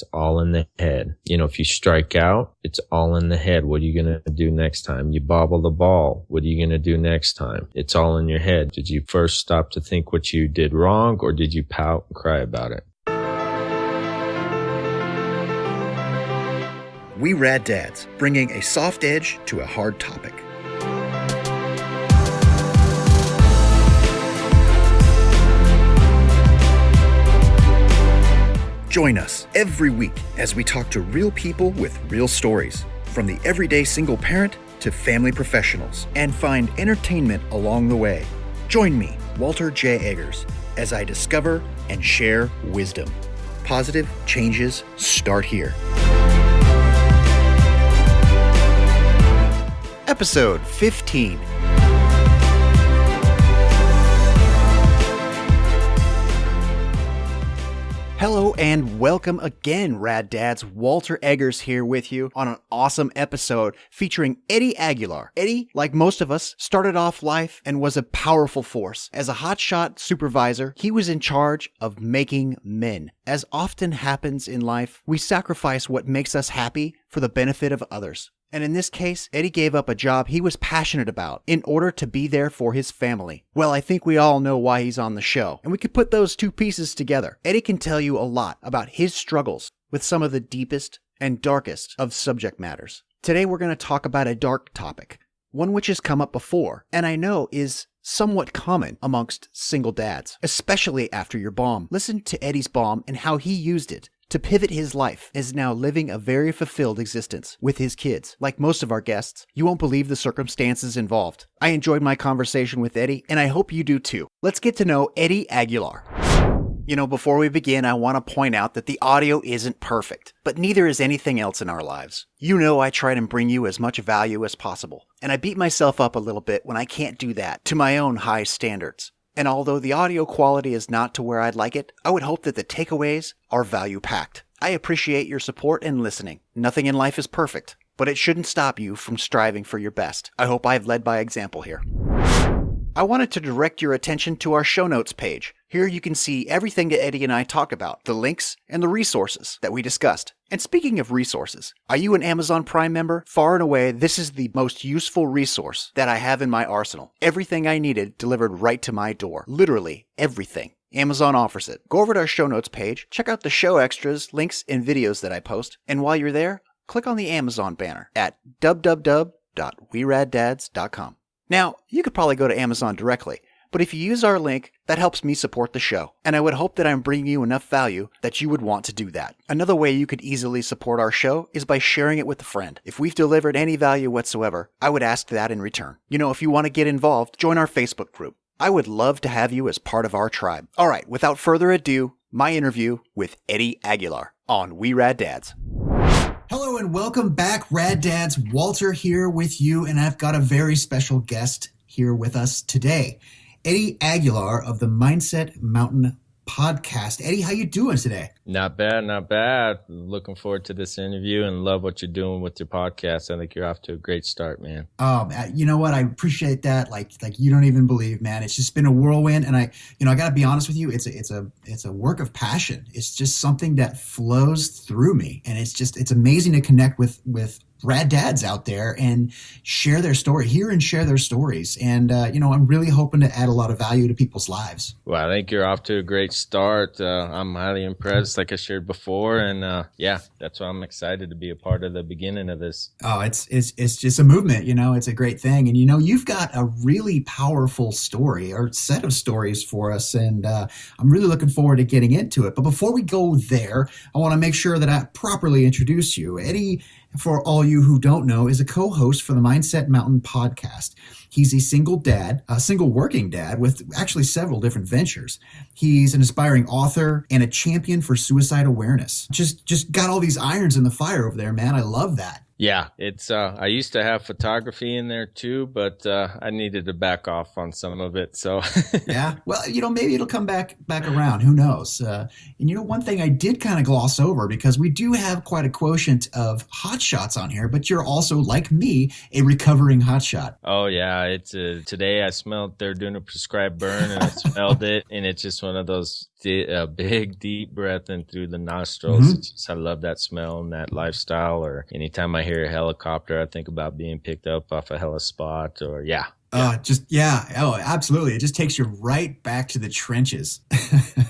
It's all in the head. If you strike out, it's all in the head. What are you going to do next time? You bobble the ball. What are you going to do next time? It's all in your head. Did you first stop to think what you did wrong, or did you pout and cry about it? We Rad Dads, bringing a soft edge to a hard topic. Join us every week as we talk to real people with real stories, from the everyday single parent to family professionals, and find entertainment along the way. Join me, Walter J. Eggers, as I discover and share wisdom. Positive changes start here. Episode 15. Hello and welcome again, Rad Dads. Walter Eggers here with you on an awesome episode featuring Eddie Aguilar. Eddie, like most of us, started off life and was a powerful force. As a Hotshot supervisor, he was in charge of making men. As often happens in life, we sacrifice what makes us happy for the benefit of others. And in this case, Eddie gave up a job he was passionate about in order to be there for his family. Well, I think we all know why he's on the show, and we could put those two pieces together. Eddie can tell you a lot about his struggles with some of the deepest and darkest of subject matters. Today we're going to talk about a dark topic, one which has come up before, and I know is somewhat common amongst single dads, especially after your bomb. Listen to Eddie's bomb and how he used it to pivot his life, is now living a very fulfilled existence with his kids. Like most of our guests, you won't believe the circumstances involved. I enjoyed my conversation with Eddie, and I hope you do too. Let's get to know Eddie Aguilar. Before we begin, I want to point out that the audio isn't perfect, but neither is anything else in our lives. I try to bring you as much value as possible, and I beat myself up a little bit when I can't do that to my own high standards. And although the audio quality is not to where I'd like it, I would hope that the takeaways are value-packed. I appreciate your support and listening. Nothing in life is perfect, but it shouldn't stop you from striving for your best. I hope I've led by example here. I wanted to direct your attention to our show notes page. Here you can see everything that Eddie and I talk about, the links and the resources that we discussed. And speaking of resources, are you an Amazon Prime member? Far and away, this is the most useful resource that I have in my arsenal. Everything I needed delivered right to my door. Literally everything. Amazon offers it. Go over to our show notes page, check out the show extras, links, and videos that I post. And while you're there, click on the Amazon banner at www.weraddads.com. Now, you could probably go to Amazon directly, but if you use our link, that helps me support the show, and I would hope that I'm bringing you enough value that you would want to do that. Another way you could easily support our show is by sharing it with a friend. If we've delivered any value whatsoever, I would ask that in return. If you want to get involved, join our Facebook group. I would love to have you as part of our tribe. All right, without further ado, my interview with Eddie Aguilar on We Rad Dads. Hello and welcome back, Rad Dads. Walter here with you, and I've got a very special guest here with us today, Eddie Aguilar of the Mindset Mountain podcast. Eddie, how you doing today? Not bad, not bad. Looking forward to this interview and love what you're doing with your podcast. I think you're off to a great start, man. You know what? I appreciate that. Like you don't even believe, man. It's just been a whirlwind, and I got to be honest with you. It's a work of passion. It's just something that flows through me, and it's amazing to connect with rad dads out there and share their stories. And, I'm really hoping to add a lot of value to people's lives. Well, I think you're off to a great start. I'm highly impressed, like I shared before. And that's why I'm excited to be a part of the beginning of this. Oh, it's just a movement, it's a great thing. And, you've got a really powerful story or set of stories for us. And I'm really looking forward to getting into it. But before we go there, I want to make sure that I properly introduce you. Eddie, for all you who don't know, is a co-host for the Mindset Mountain podcast. He's a single working dad with actually several different ventures. He's an aspiring author and a champion for suicide awareness. Just got all these irons in the fire over there, man. I love that. Yeah, it's I used to have photography in there too, but I needed to back off on some of it. So yeah, well, maybe it'll come back around. Who knows? And one thing I did kind of gloss over, because we do have quite a quotient of hotshots on here, but you're also, like me, a recovering hotshot. Oh yeah, it's today I smelled they're doing a prescribed burn and I smelled it, and it's just one of those a big deep breath in through the nostrils. It's just, I love that smell and that lifestyle. Or anytime I hear a helicopter, I think about being picked up off a heli spot. Or Oh, absolutely. It just takes you right back to the trenches.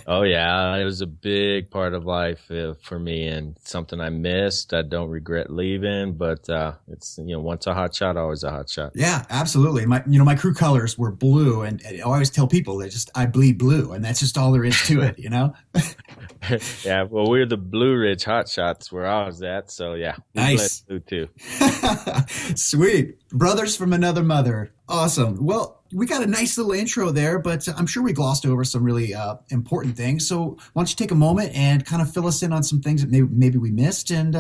Oh yeah, it was a big part of life for me, and something I missed. I don't regret leaving, but it's, once a hot shot, always a hot shot. Yeah, absolutely. My crew colors were blue, and I always tell people that I bleed blue, and that's just all there is to it, Yeah, well, we're the Blue Ridge Hot Shots where I was at, so yeah, nice. Blue too. Sweet. Brothers from another mother. Awesome. Well, we got a nice little intro there, but I'm sure we glossed over some really important things. So why don't you take a moment and kind of fill us in on some things that maybe we missed, and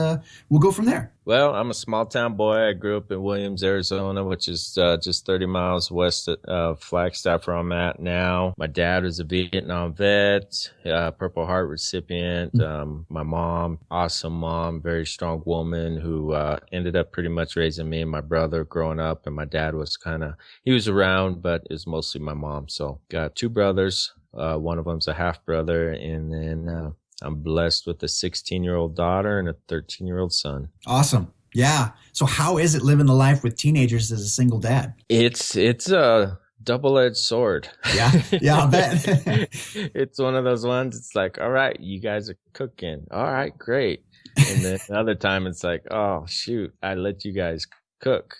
we'll go from there. Well, I'm a small town boy. I grew up in Williams, Arizona, which is just 30 miles west of Flagstaff, where I'm at now. My dad was a Vietnam vet, Purple Heart recipient. My mom, awesome mom, very strong woman who ended up pretty much raising me and my brother growing up. And my dad was he was around, but it was mostly my mom. So got two brothers. One of them's a half brother, and then I'm blessed with a 16-year-old daughter and a 13-year-old son. Awesome. Yeah. So how is it living the life with teenagers as a single dad? It's a double-edged sword. Yeah, I'll bet. It's one of those ones. It's like, all right, you guys are cooking. All right, great. And then another time it's like, oh, shoot, I let you guys cook.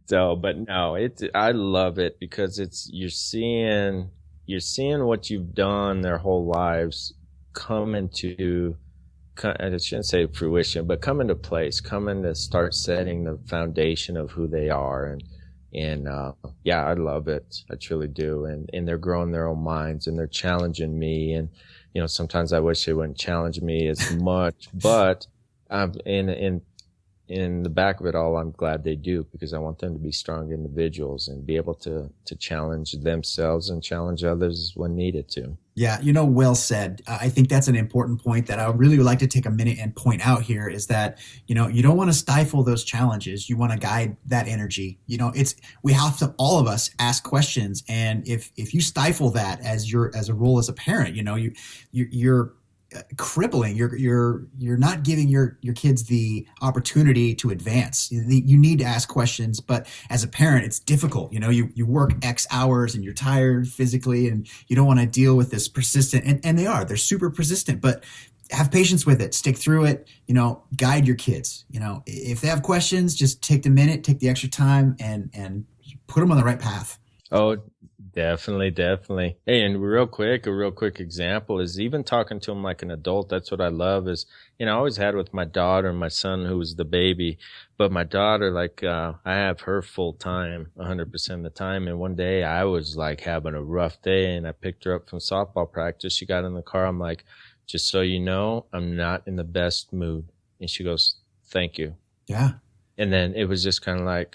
So, but no, I love it because you're seeing what you've done their whole lives come into, I shouldn't say fruition, but come into place, come into start setting the foundation of who they are. And yeah, I love it. I truly do. And they're growing their own minds, and they're challenging me. And, sometimes I wish they wouldn't challenge me as much, but in the back of it all, I'm glad they do, because I want them to be strong individuals and be able to challenge themselves and challenge others when needed to. Yeah, well said. I think that's an important point that I really would like to take a minute and point out here is that, you don't want to stifle those challenges. You want to guide that energy. We have to, all of us, ask questions. And if you stifle that as a role as a parent, you're crippling. You're not giving your kids the opportunity to advance. You need to ask questions, but as a parent, it's difficult. You work X hours and you're tired physically, and you don't want to deal with this persistent, and they're super persistent, but have patience with it, stick through it, guide your kids. If they have questions, just take the minute, take the extra time, and put them on the right path. Oh, definitely. Hey, and a real quick example is even talking to them like an adult. That's what I love is, I always had with my daughter and my son, who was the baby, but my daughter, I have her full time, 100% of the time. And one day I was having a rough day, and I picked her up from softball practice. She got in the car. I'm like, just so you know, I'm not in the best mood. And she goes, thank you. Yeah. And then it was just kind of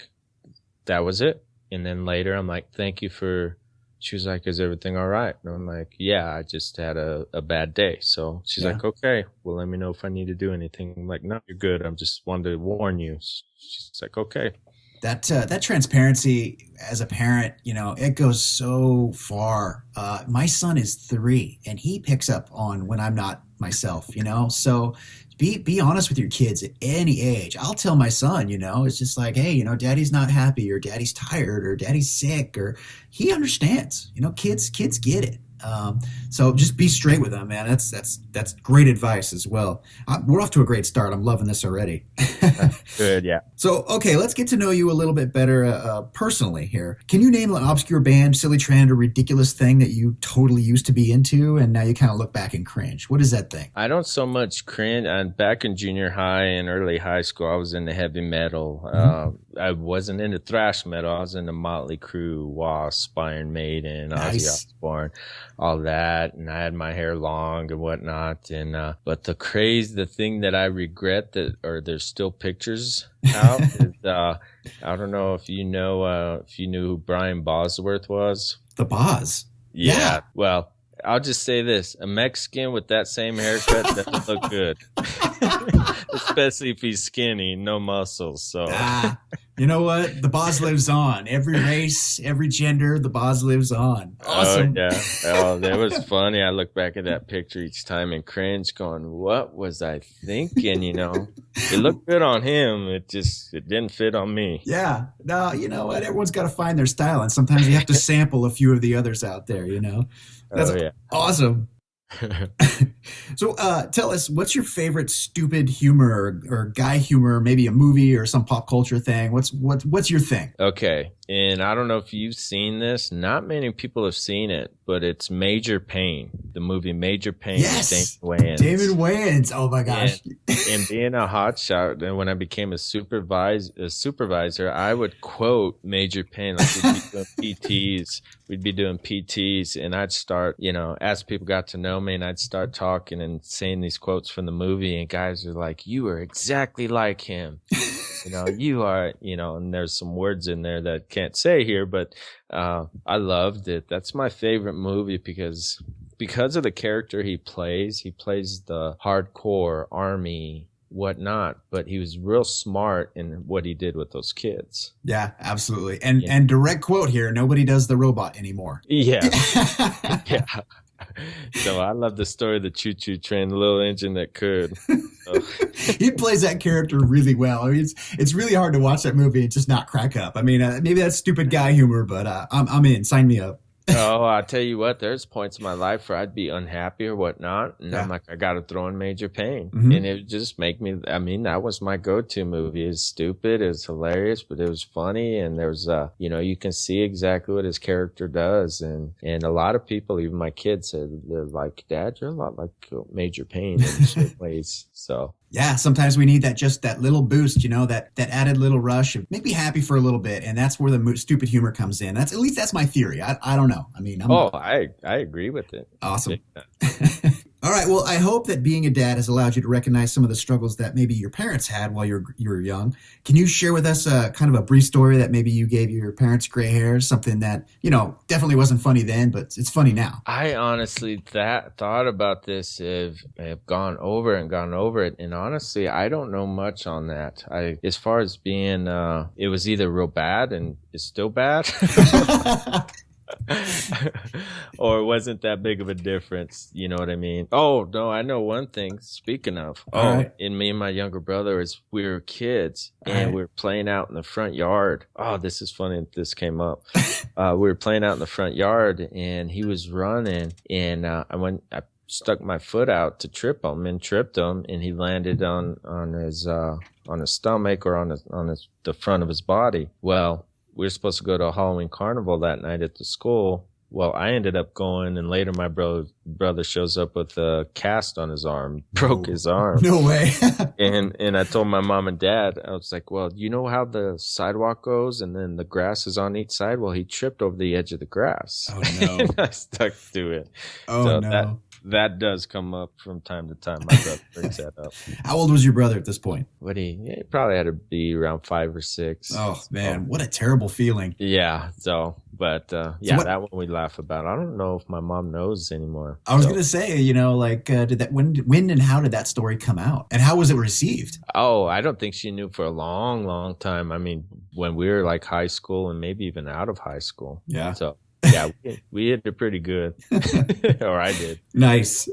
that was it. And then later I'm like, thank you for, she was like, is everything all right? And I'm like, yeah, I just had a bad day. So she's like, okay, well, let me know if I need to do anything. I'm like, no, you're good. I just wanted to warn you. She's like, okay. That transparency as a parent, it goes so far. My son is 3, and he picks up on when I'm not myself, so be honest with your kids at any age. I'll tell my son, it's just like, hey, daddy's not happy, or daddy's tired, or daddy's sick, or he understands. Kids get it. So just be straight with them, man. That's great advice as well. We're off to a great start. I'm loving this already. Good, yeah. So, okay, let's get to know you a little bit better personally here. Can you name an obscure band, silly trend, or ridiculous thing that you totally used to be into, and now you kind of look back and cringe? What is that thing? I don't so much cringe. Back in junior high and early high school, I was into heavy metal. I wasn't into thrash metal. I was into Motley Crue, Wasp, Iron Maiden, Ozzy Osbourne, all that. And I had my hair long and whatnot. And but the thing that I regret there's still pictures out is, I don't know if you knew who Brian Bosworth was. The Boz. Yeah. Well, I'll just say this: a Mexican with that same haircut doesn't look good. Especially if he's skinny, no muscles. So you know what? The boss lives on. Every race, every gender, the boss lives on. Awesome. Oh, yeah. Oh, that was funny. I look back at that picture each time and cringe going, what was I thinking? It looked good on him. It didn't fit on me. Yeah. No, you know what? Everyone's got to find their style. And sometimes you have to sample a few of the others out there, That's awesome. So tell us, what's your favorite stupid humor or guy humor, maybe a movie or some pop culture thing? What's your thing? Okay. And I don't know if you've seen this. Not many people have seen it, but it's Major Payne, the movie Major Payne. Yes. With David Wayans. David Wayans. Oh my gosh. And being a hotshot, and when I became a supervisor, I would quote Major Payne. Like we'd be doing PTs, and I'd start, as people got to know me, and I'd start talking and saying these quotes from the movie, and guys are like, "You are exactly like him." You are, and there's some words in there that can't say here, but I loved it. That's my favorite movie because of the character he plays. He plays the hardcore army, whatnot, but he was real smart in what he did with those kids. Yeah, absolutely. And direct quote here, nobody does the robot anymore. Yeah. Yeah. So I love the story of the choo-choo train, the little engine that could. So. He plays that character really well. I mean, it's really hard to watch that movie and just not crack up. I mean, maybe that's stupid guy humor, but I'm in. Sign me up. Oh, I tell you what, there's points in my life where I'd be unhappy or whatnot, and I'm like, I got to throw in Major Payne, and it would just make me. I mean, that was my go-to movie. It's stupid, it's hilarious, but it was funny, and there's you can see exactly what his character does, and a lot of people, even my kids, said they're like, Dad, you're a lot like Major Payne in certain ways. So. Yeah, sometimes we need that little boost, that added little rush of make me happy for a little bit, and that's where the stupid humor comes in. At least that's my theory. I don't know. I mean, I agree with it. Awesome. All right. Well, I hope that being a dad has allowed you to recognize some of the struggles that maybe your parents had while you were young. Can you share with us kind of a brief story that maybe you gave your parents gray hair, something that, definitely wasn't funny then, but it's funny now? I honestly thought about this, have gone over it. And honestly, I don't know much on that. As far as being, it was either real bad and it's still bad. Or it wasn't that big of a difference, you know what I mean? Oh no, I know one thing. Speaking of, and me and my younger brother, we were kids and we were playing out in the front yard. Oh, this is funny that this came up. We were playing out in the front yard and he was running, and I stuck my foot out to trip him and tripped him, and he landed on his stomach or on the front of his body. Well, we were supposed to go to a Halloween carnival that night at the school. Well, I ended up going, and later my brother shows up with a cast on his arm, broke his arm. No way. and I told my mom and dad, I was like, well, you know how the sidewalk goes and then the grass is on each side? Well, he tripped over the edge of the grass. Oh, no. And I stuck to it. Oh, so no. That does come up from time to time. My brother brings that up. How old was your brother at this point? He probably had to be around 5 or 6. Oh, man. What a terrible feeling. Yeah. So, but that one we laugh about. I don't know if my mom knows anymore. I was going to say, when and how did that story come out? And how was it received? Oh, I don't think she knew for a long, long time. I mean, when we were like high school and maybe even out of high school. Yeah. So. Yeah, we hit it pretty good. Or I did. Nice.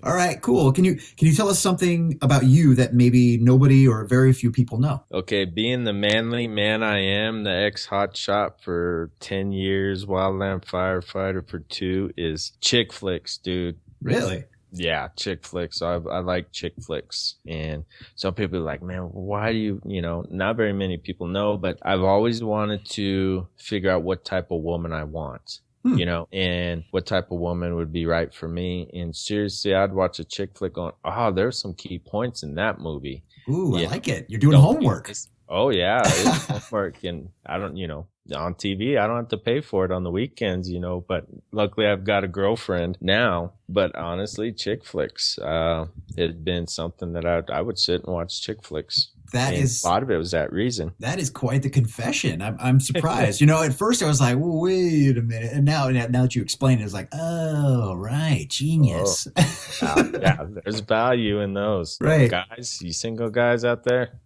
All right, cool. Can you tell us something about you that maybe nobody or very few people know? Okay, being the manly man I am, the ex-hotshot for 10 years, wildland firefighter for 2, is chick flicks, dude. Really? Yeah, chick flicks. I like chick flicks. And some people are like, man, why do you not very many people know, but I've always wanted to figure out what type of woman I want, and what type of woman would be right for me. And seriously, I'd watch a chick flick going, oh, there's some key points in that movie. Ooh, I like it. You're doing homework. Oh, yeah, it's homework. And I don't, on TV, I don't have to pay for it on the weekends, but luckily I've got a girlfriend now. But honestly, chick flicks, it had been something that I would sit and watch chick flicks. is a lot of it was that reason. That is quite the confession. I'm surprised. At first I was like, well, wait a minute. And now that you explain it, it's like, oh, right. Genius. Oh. Yeah, there's value in those. Right. Guys, you single guys out there.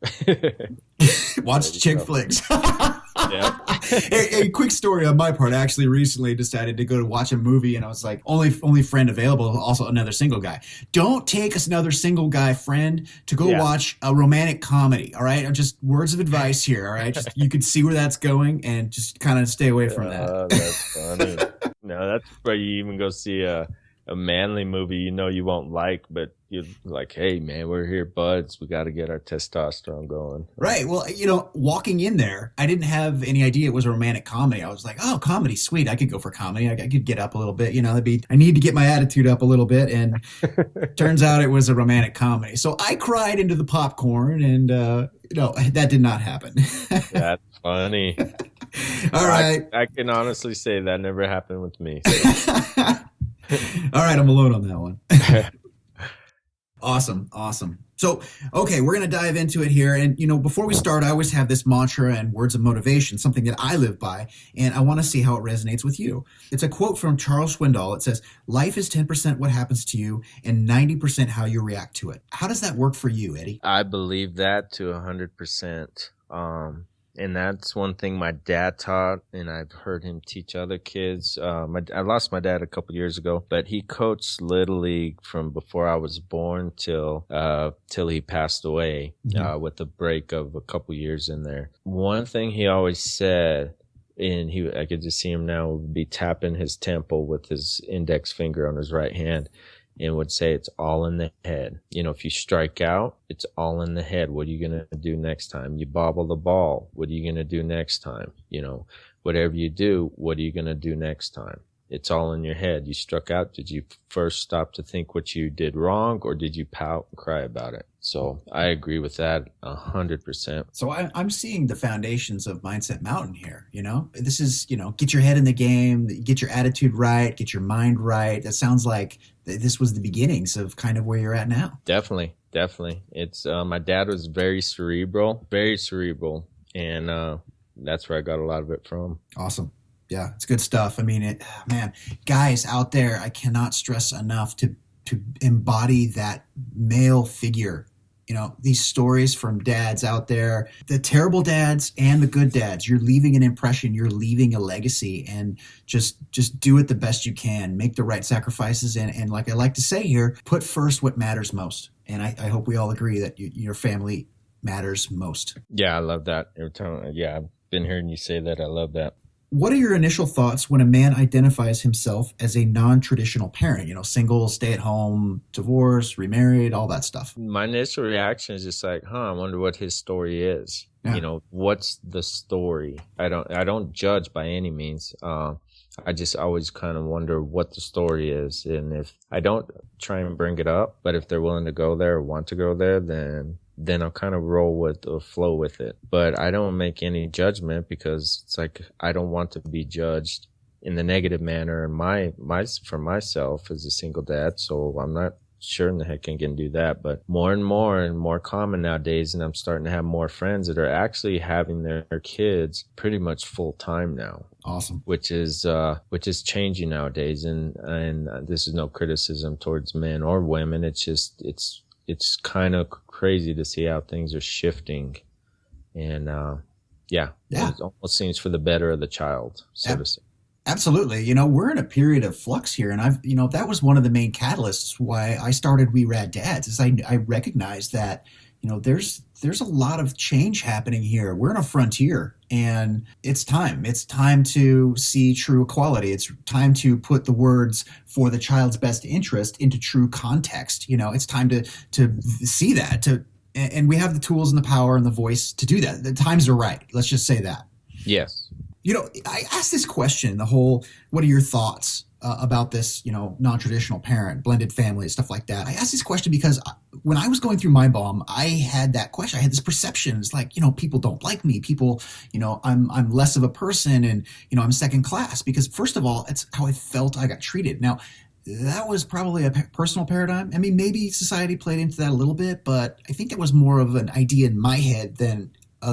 Watch chick flicks. Yeah. A quick story on my part. I actually recently decided to go to watch a movie, and I was like, only friend available, also another single guy. Don't take another single guy friend to go watch a romantic comedy, all right? Just words of advice here, all right? Just you can see where that's going, and just kind of stay away from that. That's funny. No, that's where you even go see a manly movie you won't like, but you're like, hey, man, we're here, buds. We got to get our testosterone going. Right. Well, walking in there, I didn't have any idea it was a romantic comedy. I was like, oh, comedy, sweet. I could go for comedy. I could get up a little bit. I need to get my attitude up a little bit. And turns out it was a romantic comedy. So I cried into the popcorn, and, that did not happen. That's funny. All right. I can honestly say that never happened with me. So. All right, I'm alone on that one. Awesome. So, okay, we're going to dive into it here. And, before we start, I always have this mantra and words of motivation, something that I live by, and I want to see how it resonates with you. It's a quote from Charles Swindoll. It says, life is 10% what happens to you and 90% how you react to it. How does that work for you, Eddie? I believe that to 100%. And that's one thing my dad taught, and I've heard him teach other kids. I lost my dad a couple years ago, but he coached Little League from before I was born till he passed away, with a break of a couple years in there. One thing he always said, and I could just see him now, would be tapping his temple with his index finger on his right hand, and would say it's all in the head. If you strike out, it's all in the head. What are you going to do next time? You bobble the ball. What are you going to do next time? Whatever you do, what are you going to do next time? It's all in your head. You struck out. Did you first stop to think what you did wrong, or did you pout and cry about it? So I agree with that 100%. So I'm seeing the foundations of Mindset Mountain here. This is, get your head in the game, get your attitude right, get your mind right. That sounds like this was the beginnings of kind of where you're at now. Definitely. It's my dad was very cerebral, and that's where I got a lot of it from. Awesome. Yeah, it's good stuff. I mean, man, guys out there, I cannot stress enough to embody that male figure. These stories from dads out there, the terrible dads and the good dads, you're leaving an impression, you're leaving a legacy, and just do it the best you can. Make the right sacrifices. And like I like to say here, put first what matters most. And I hope we all agree that your family matters most. Yeah, I love that. Every time, I've been hearing you say that. I love that. What are your initial thoughts when a man identifies himself as a non-traditional parent? Single, stay-at-home, divorced, remarried, all that stuff. My initial reaction is just like, I wonder what his story is. Yeah. What's the story? I don't judge by any means. I just always kind of wonder what the story is. And if I don't try and bring it up, but if they're willing to go there or want to go there, then I'll kind of roll with or flow with it. But I don't make any judgment, because it's like I don't want to be judged in the negative manner for myself as a single dad. So I'm not sure in the heck I can do that. But more and more common nowadays, and I'm starting to have more friends that are actually having their kids pretty much full time now. Awesome. Which is changing nowadays, and this is no criticism towards men or women. It's kind of crazy to see how things are shifting. And, it almost seems for the better of the child, so to say. Absolutely. We're in a period of flux here. And that was one of the main catalysts why I started We Rad Dads, is I recognized that, there's a lot of change happening here. We're in a frontier, and it's time. It's time to see true equality. It's time to put the words for the child's best interest into true context. It's time to see that, and we have the tools and the power and the voice to do that. The times are right. Let's just say that. Yes. I asked this question, what are your thoughts about this, non-traditional parent, blended family, stuff like that? I asked this question because when I was going through my bomb, I had that question. I had this perception. It's like, people don't like me. People, I'm less of a person, and, I'm second class, because first of all, it's how I felt I got treated. Now, that was probably a personal paradigm. I mean, maybe society played into that a little bit, but I think it was more of an idea in my head than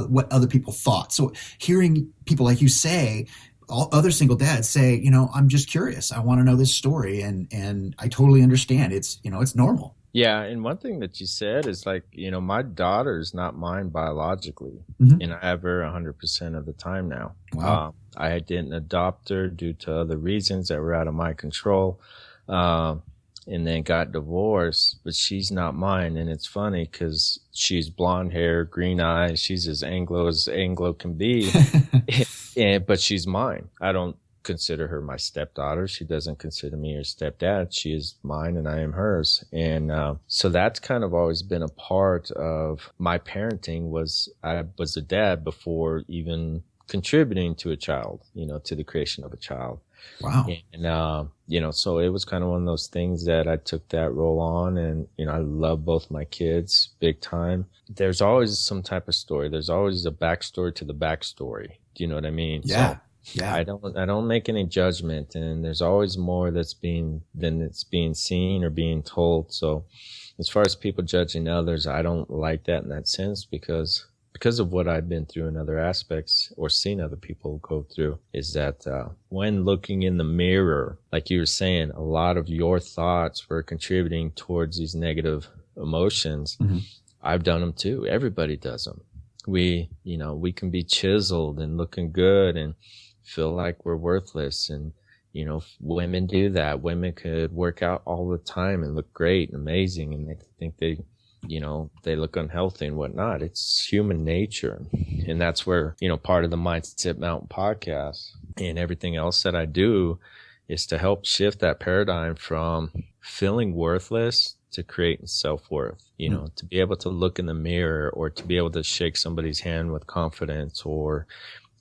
what other people thought. So hearing people like you say, all other single dads say, I'm just curious. I want to know this story, and I totally understand. It's it's normal. Yeah, and one thing that you said is like, my daughter's not mine biologically, and I have her 100% of the time now. Wow. I didn't adopt her due to other reasons that were out of my control, and then got divorced, but she's not mine. And it's funny because she's blonde hair, green eyes. She's as Anglo can be, but she's mine. I don't consider her my stepdaughter. She doesn't consider me her stepdad. She is mine and I am hers. And so that's kind of always been a part of my parenting. I was a dad before even contributing to a child, to the creation of a child. Wow. And so it was kind of one of those things that I took that role on, and I love both my kids big time. There's always some type of story. There's always a backstory to the backstory. Do you know what I mean? Yeah. So, yeah. I don't make any judgment, and there's always more than it's being seen or being told. So as far as people judging others, I don't like that in that sense because of what I've been through in other aspects or seen other people go through, is that when looking in the mirror, like you were saying, a lot of your thoughts were contributing towards these negative emotions. I've done them too. Everybody does them. We can be chiseled and looking good and feel like we're worthless. And, women do that. Women could work out all the time and look great and amazing, and they think they look unhealthy and whatnot. It's human nature. And that's where, part of the Mindset Mountain podcast and everything else that I do is to help shift that paradigm from feeling worthless to creating self-worth, to be able to look in the mirror, or to be able to shake somebody's hand with confidence, or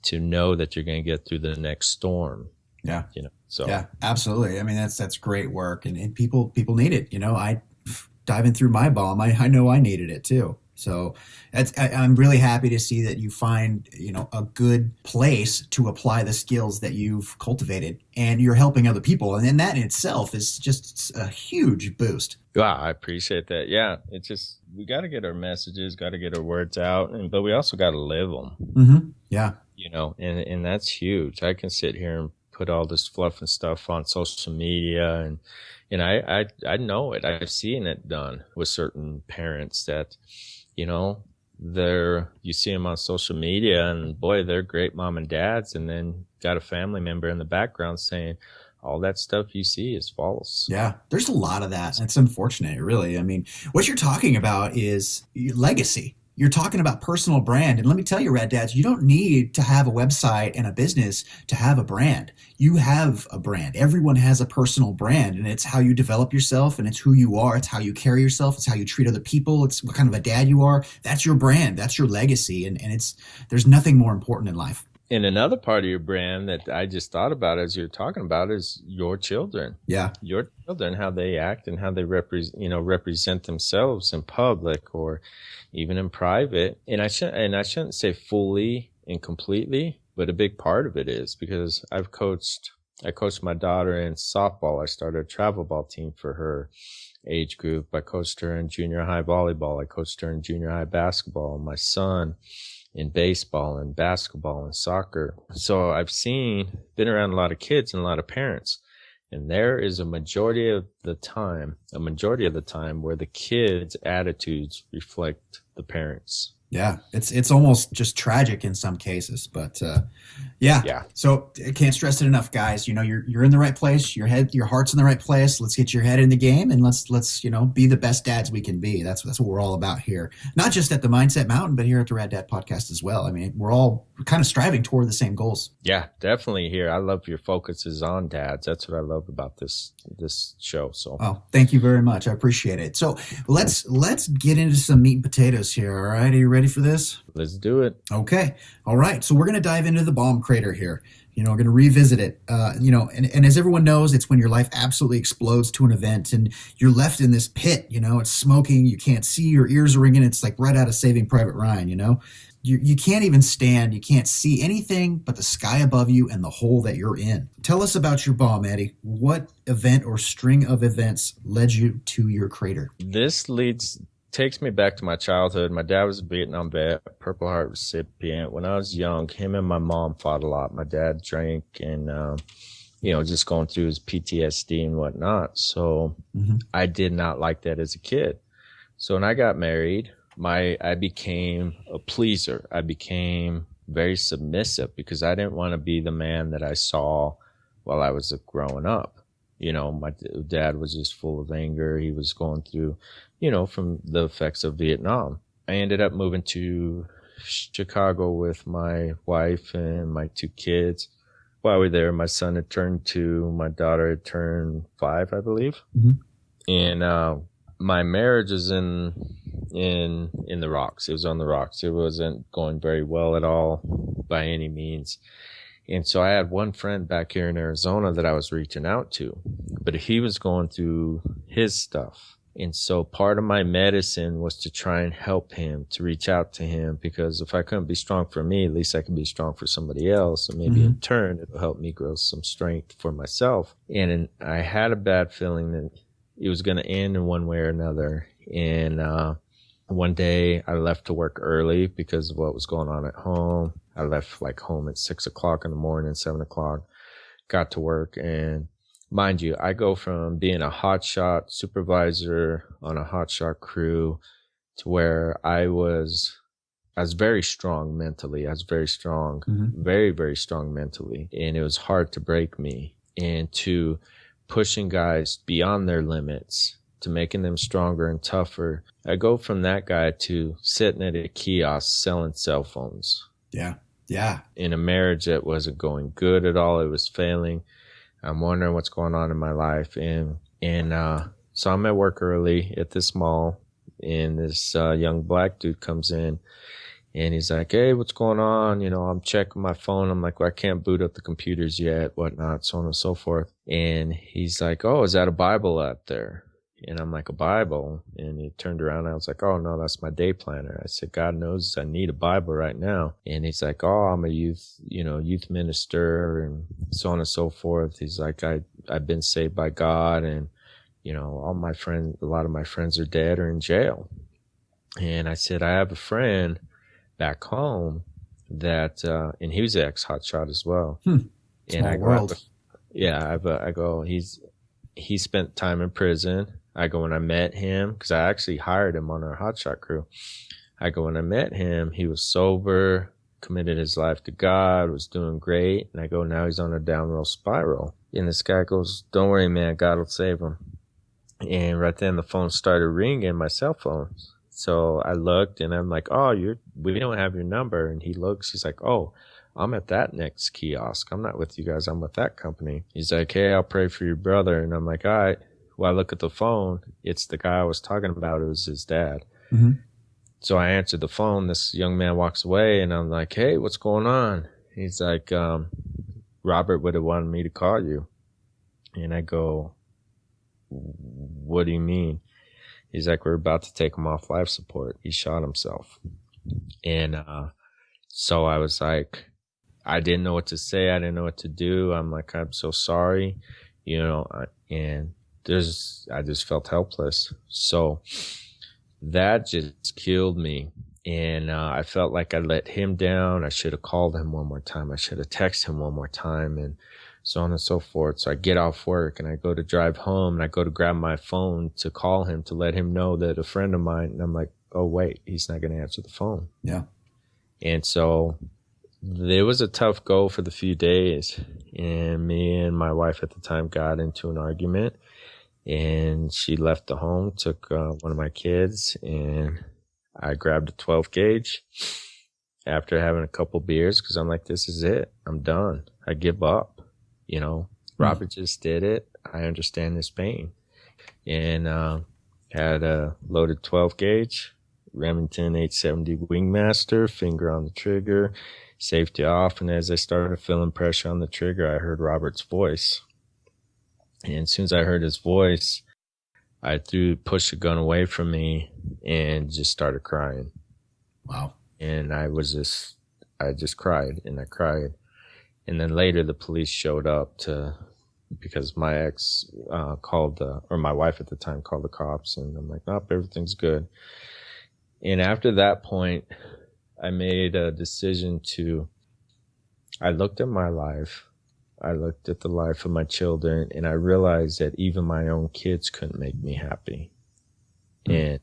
to know that you're going to get through the next storm. Yeah. So yeah, absolutely. I mean, that's great work, and people need it. I diving through my bomb, I know I needed it too. So I'm really happy to see that you find, a good place to apply the skills that you've cultivated, and you're helping other people. And then that in itself is just a huge boost. Wow, I appreciate that. Yeah, it's just, we got to get our messages, got to get our words out, but we also got to live them. Yeah. And that's huge. I can sit here and put all this fluff and stuff on social media, and I know it. I've seen it done with certain parents that, you see them on social media, and boy, they're great mom and dads, and then got a family member in the background saying all that stuff you see is false. Yeah, there's a lot of that. It's unfortunate, really. I mean, what you're talking about is legacy. You're talking about personal brand. And let me tell you, Rad Dads, you don't need to have a website and a business to have a brand. You have a brand. Everyone has a personal brand, and it's how you develop yourself, and it's who you are. It's how you carry yourself. It's how you treat other people. It's what kind of a dad you are. That's your brand. That's your legacy. And there's nothing more important in life. And another part of your brand that I just thought about as you're talking about is your children. Yeah. Your children, how they act and how they represent themselves in public or even in private. And I shouldn't say fully and completely, but a big part of it is because I coached my daughter in softball. I started a travel ball team for her age group. I coached her in junior high volleyball. I coached her in junior high basketball. My son in baseball and basketball and soccer. So I've been around a lot of kids and a lot of parents. And there is a majority of the time where the kids' attitudes reflect the parents. Yeah, it's almost just tragic in some cases, but yeah. So I can't stress it enough, guys. You're in the right place. Your heart's in the right place. Let's get your head in the game, and let's be the best dads we can be. That's what we're all about here. Not just at the Mindset Mountain, but here at the Rad Dad Podcast as well. I mean, we're all kind of striving toward the same goals. Yeah, definitely. Here, I love your focus is on dads. That's what I love about this show. So, oh, thank you very much. I appreciate it. So let's get into some meat and potatoes here. All right, are you ready for this? Let's do it. Okay. All right. So we're going to dive into the bomb crater here. We're going to revisit it. And as everyone knows, it's when your life absolutely explodes to an event and you're left in this pit. It's smoking. You can't see. Your ears are ringing. It's like right out of Saving Private Ryan. you can't even stand, you can't see anything but the sky above you and the hole that you're in. Tell us about your bomb, Eddie. What event or string of events led you to your crater? This takes me back to my childhood. My dad was a Vietnam vet, Purple Heart recipient. When I was young, him and my mom fought a lot. My dad drank and, just going through his PTSD and whatnot. So I did not like that as a kid. So when I got married, I became a pleaser. I became very submissive because I didn't want to be the man that I saw while I was growing up. My dad was just full of anger. He was going through, from the effects of Vietnam. I ended up moving to Chicago with my wife and my 2 kids. While we were there, my son had turned 2, my daughter had turned 5, I believe. And my marriage was in the rocks. It was on the rocks. It wasn't going very well at all by any means. And so I had one friend back here in Arizona that I was reaching out to, but he was going through his stuff. And so part of my medicine was to try and help him, to reach out to him, because if I couldn't be strong for me, at least I could be strong for somebody else. And maybe in turn, it'll help me grow some strength for myself. And I had a bad feeling that it was going to end in one way or another. And one day I left to work early because of what was going on at home. I left home at 6 o'clock in the morning, 7 o'clock, got to work. And mind you, I go from being a hotshot supervisor on a hotshot crew to where I was very strong mentally. I was very strong, very, very strong mentally. And it was hard to break me, and to pushing guys beyond their limits, to making them stronger and tougher. I go from that guy to sitting at a kiosk selling cell phones. Yeah. Yeah. In a marriage that wasn't going good at all. It was failing. I'm wondering what's going on in my life. And so I'm at work early at this mall, and this young black dude comes in, and he's like, "Hey, what's going on?" I'm checking my phone. I'm like, "Well, I can't boot up the computers yet," whatnot, so on and so forth. And he's like, "Oh, is that a Bible out there?" And I'm like, "A Bible?" And he turned around, and I was like, "Oh, no, that's my day planner." I said, "God knows I need a Bible right now." And he's like, "Oh, I'm a youth minister," and so on and so forth. He's like, I've been saved by God, and, all my friends, a lot of my friends are dead or in jail. And I said, "I have a friend back home that, and he was an ex-hotshot as well." And Small world. I go, he spent time in prison. I go, when I met him, because I actually hired him on our hotshot crew. I go, when I met him, he was sober, committed his life to God, was doing great. And I go, now he's on a downward spiral. And this guy goes, "Don't worry, man, God will save him." And right then the phone started ringing, my cell phone. So I looked, and I'm like, "Oh, we don't have your number." And he looks, he's like, "Oh, I'm at that next kiosk. I'm not with you guys. I'm with that company." He's like, "Hey, I'll pray for your brother." And I'm like, "All right." Well, I look at the phone. It's the guy I was talking about. It was his dad. So I answered the phone. This young man walks away, and I'm like, "Hey, what's going on?" He's like, "Robert would have wanted me to call you." And I go, "What do you mean?" He's like, "We're about to take him off life support. He shot himself." And so I was like, I didn't know what to say. I didn't know what to do. I'm like, "I'm so sorry," and I just felt helpless. So that just killed me. And I felt like I let him down. I should have called him one more time. I should have texted him one more time, and so on and so forth. So I get off work, and I go to drive home, and I go to grab my phone to call him, to let him know that a friend of mine, and I'm like, "Oh, wait, he's not going to answer the phone." Yeah. And so it was a tough go for the few days. And me and my wife at the time got into an argument, and she left the home, took one of my kids, and I grabbed a 12 gauge after having a couple beers, because I'm like, this is it. I'm done. I give up. Robert just did it. I understand his pain. And had a loaded 12 gauge, Remington 870 Wingmaster, finger on the trigger, safety off. And as I started feeling pressure on the trigger, I heard Robert's voice. And as soon as I heard his voice, I pushed the gun away from me and just started crying. Wow. And I just cried and I cried. And then later the police showed up because my ex or my wife at the time called the cops, and I'm like, nope, everything's good. And after that point, I made a decision I looked at my life, I looked at the life of my children, and I realized that even my own kids couldn't make me happy. And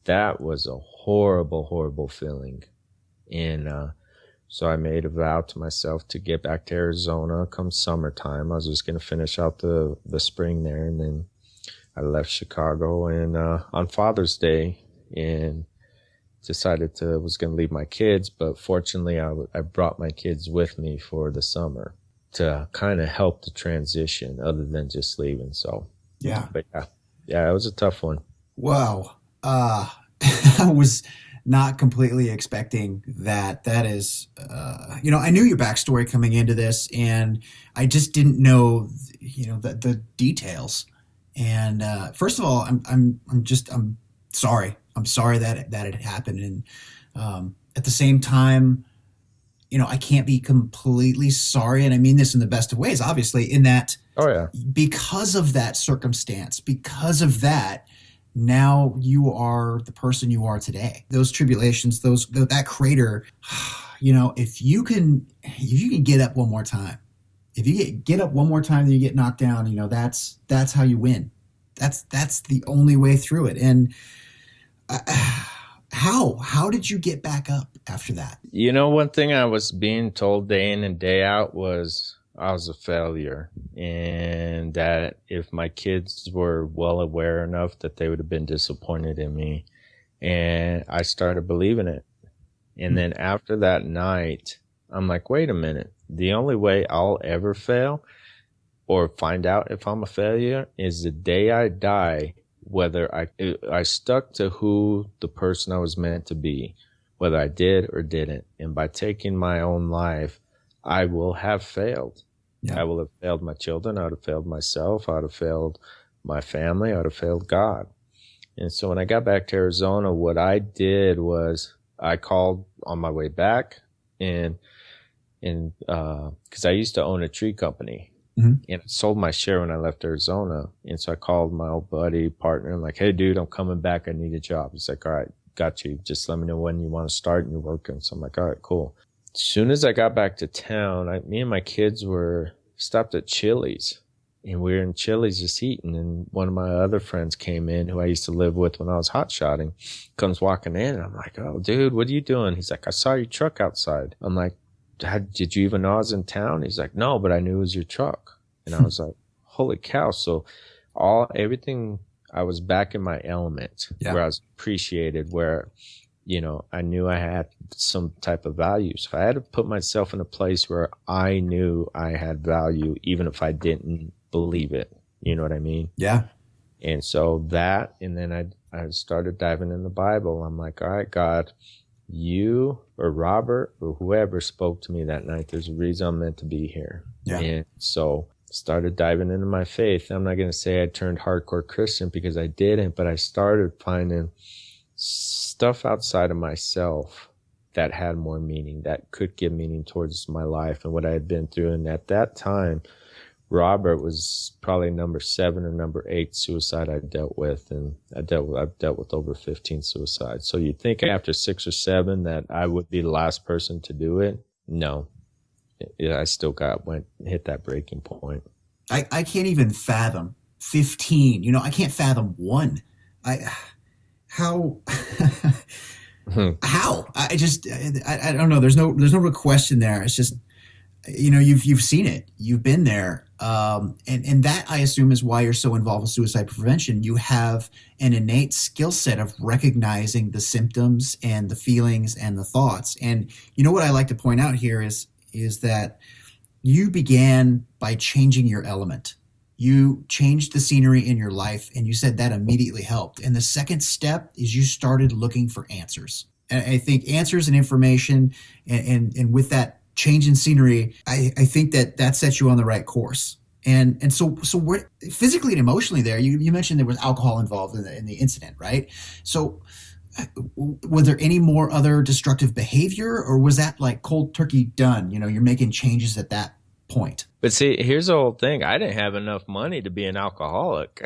that was a horrible, horrible feeling. And so I made a vow to myself to get back to Arizona come summertime. I was just going to finish out the spring there. And then I left Chicago on Father's Day and decided was going to leave my kids. But fortunately, I brought my kids with me for the summer to kind of help the transition other than just leaving. So, yeah. But yeah, it was a tough one. Wow. I was not completely expecting that. That is, I knew your backstory coming into this, and I just didn't know, the details. And first of all, I'm sorry. I'm sorry that it happened. And at the same time, I can't be completely sorry, and I mean this in the best of ways, obviously, in that because of that circumstance, because of that, now you are the person you are today. Those tribulations, that crater, if you can get up one more time, if you get up one more time, then you get knocked down. That's how you win. That's the only way through it. And how did you get back up after that? One thing I was being told day in and day out was I was a failure, and that if my kids were well aware enough that they would have been disappointed in me. And I started believing it. And then after that night, I'm like, wait a minute. The only way I'll ever fail or find out if I'm a failure is the day I die, whether I stuck to who the person I was meant to be, whether I did or didn't. And by taking my own life, I will have failed. Yeah. I will have failed my children. I would have failed myself. I would have failed my family. I would have failed God. And so when I got back to Arizona, what I did was I called on my way back and because I used to own a tree company. Mm-hmm. And I sold my share when I left Arizona. And so I called my old buddy, partner, and like, hey, dude, I'm coming back. I need a job. He's like, all right, got you. Just let me know when you want to start and you're working. So I'm like, all right, cool. As soon as I got back to town, me and my kids were stopped at Chili's. And we were in Chili's just eating. And one of my other friends came in who I used to live with when I was hotshotting, comes walking in. And I'm like, oh, dude, what are you doing? He's like, I saw your truck outside. I'm like, did you even know I was in town? He's like, no, but I knew it was your truck. And I was like, holy cow. So everything, I was back in my element, where I was appreciated, where, I knew I had some type of value. So I had to put myself in a place where I knew I had value, even if I didn't believe it. You know what I mean? Yeah. And so and then I started diving in the Bible. I'm like, all right, God, you or Robert or whoever spoke to me that night, there's a reason I'm meant to be here. Yeah. And so started diving into my faith. I'm not going to say I turned hardcore Christian because I didn't, but I started finding stuff outside of myself that had more meaning, that could give meaning towards my life and what I had been through. And at that time, Robert was probably number 7 or number 8 suicide I dealt with. And I've dealt with over 15 suicides. So you'd think after 6 or 7 that I would be the last person to do it. No, I still hit that breaking point. I can't even fathom 15. I can't fathom 1. How? I don't know. There's no real question there. It's just, you've seen it. You've been there. And that, I assume, is why you're so involved with suicide prevention. You have an innate skill set of recognizing the symptoms and the feelings and the thoughts. And what I like to point out here is that you began by changing your element. You changed the scenery in your life, and you said that immediately helped. And the second step is you started looking for answers. And I think answers and information, and with that change in scenery, I think that sets you on the right course. And so where, physically and emotionally there, you mentioned there was alcohol involved in the incident, right? So was there any more other destructive behavior, or was that like cold turkey done? You know, you're making changes at that point. But see, here's the whole thing. I didn't have enough money to be an alcoholic.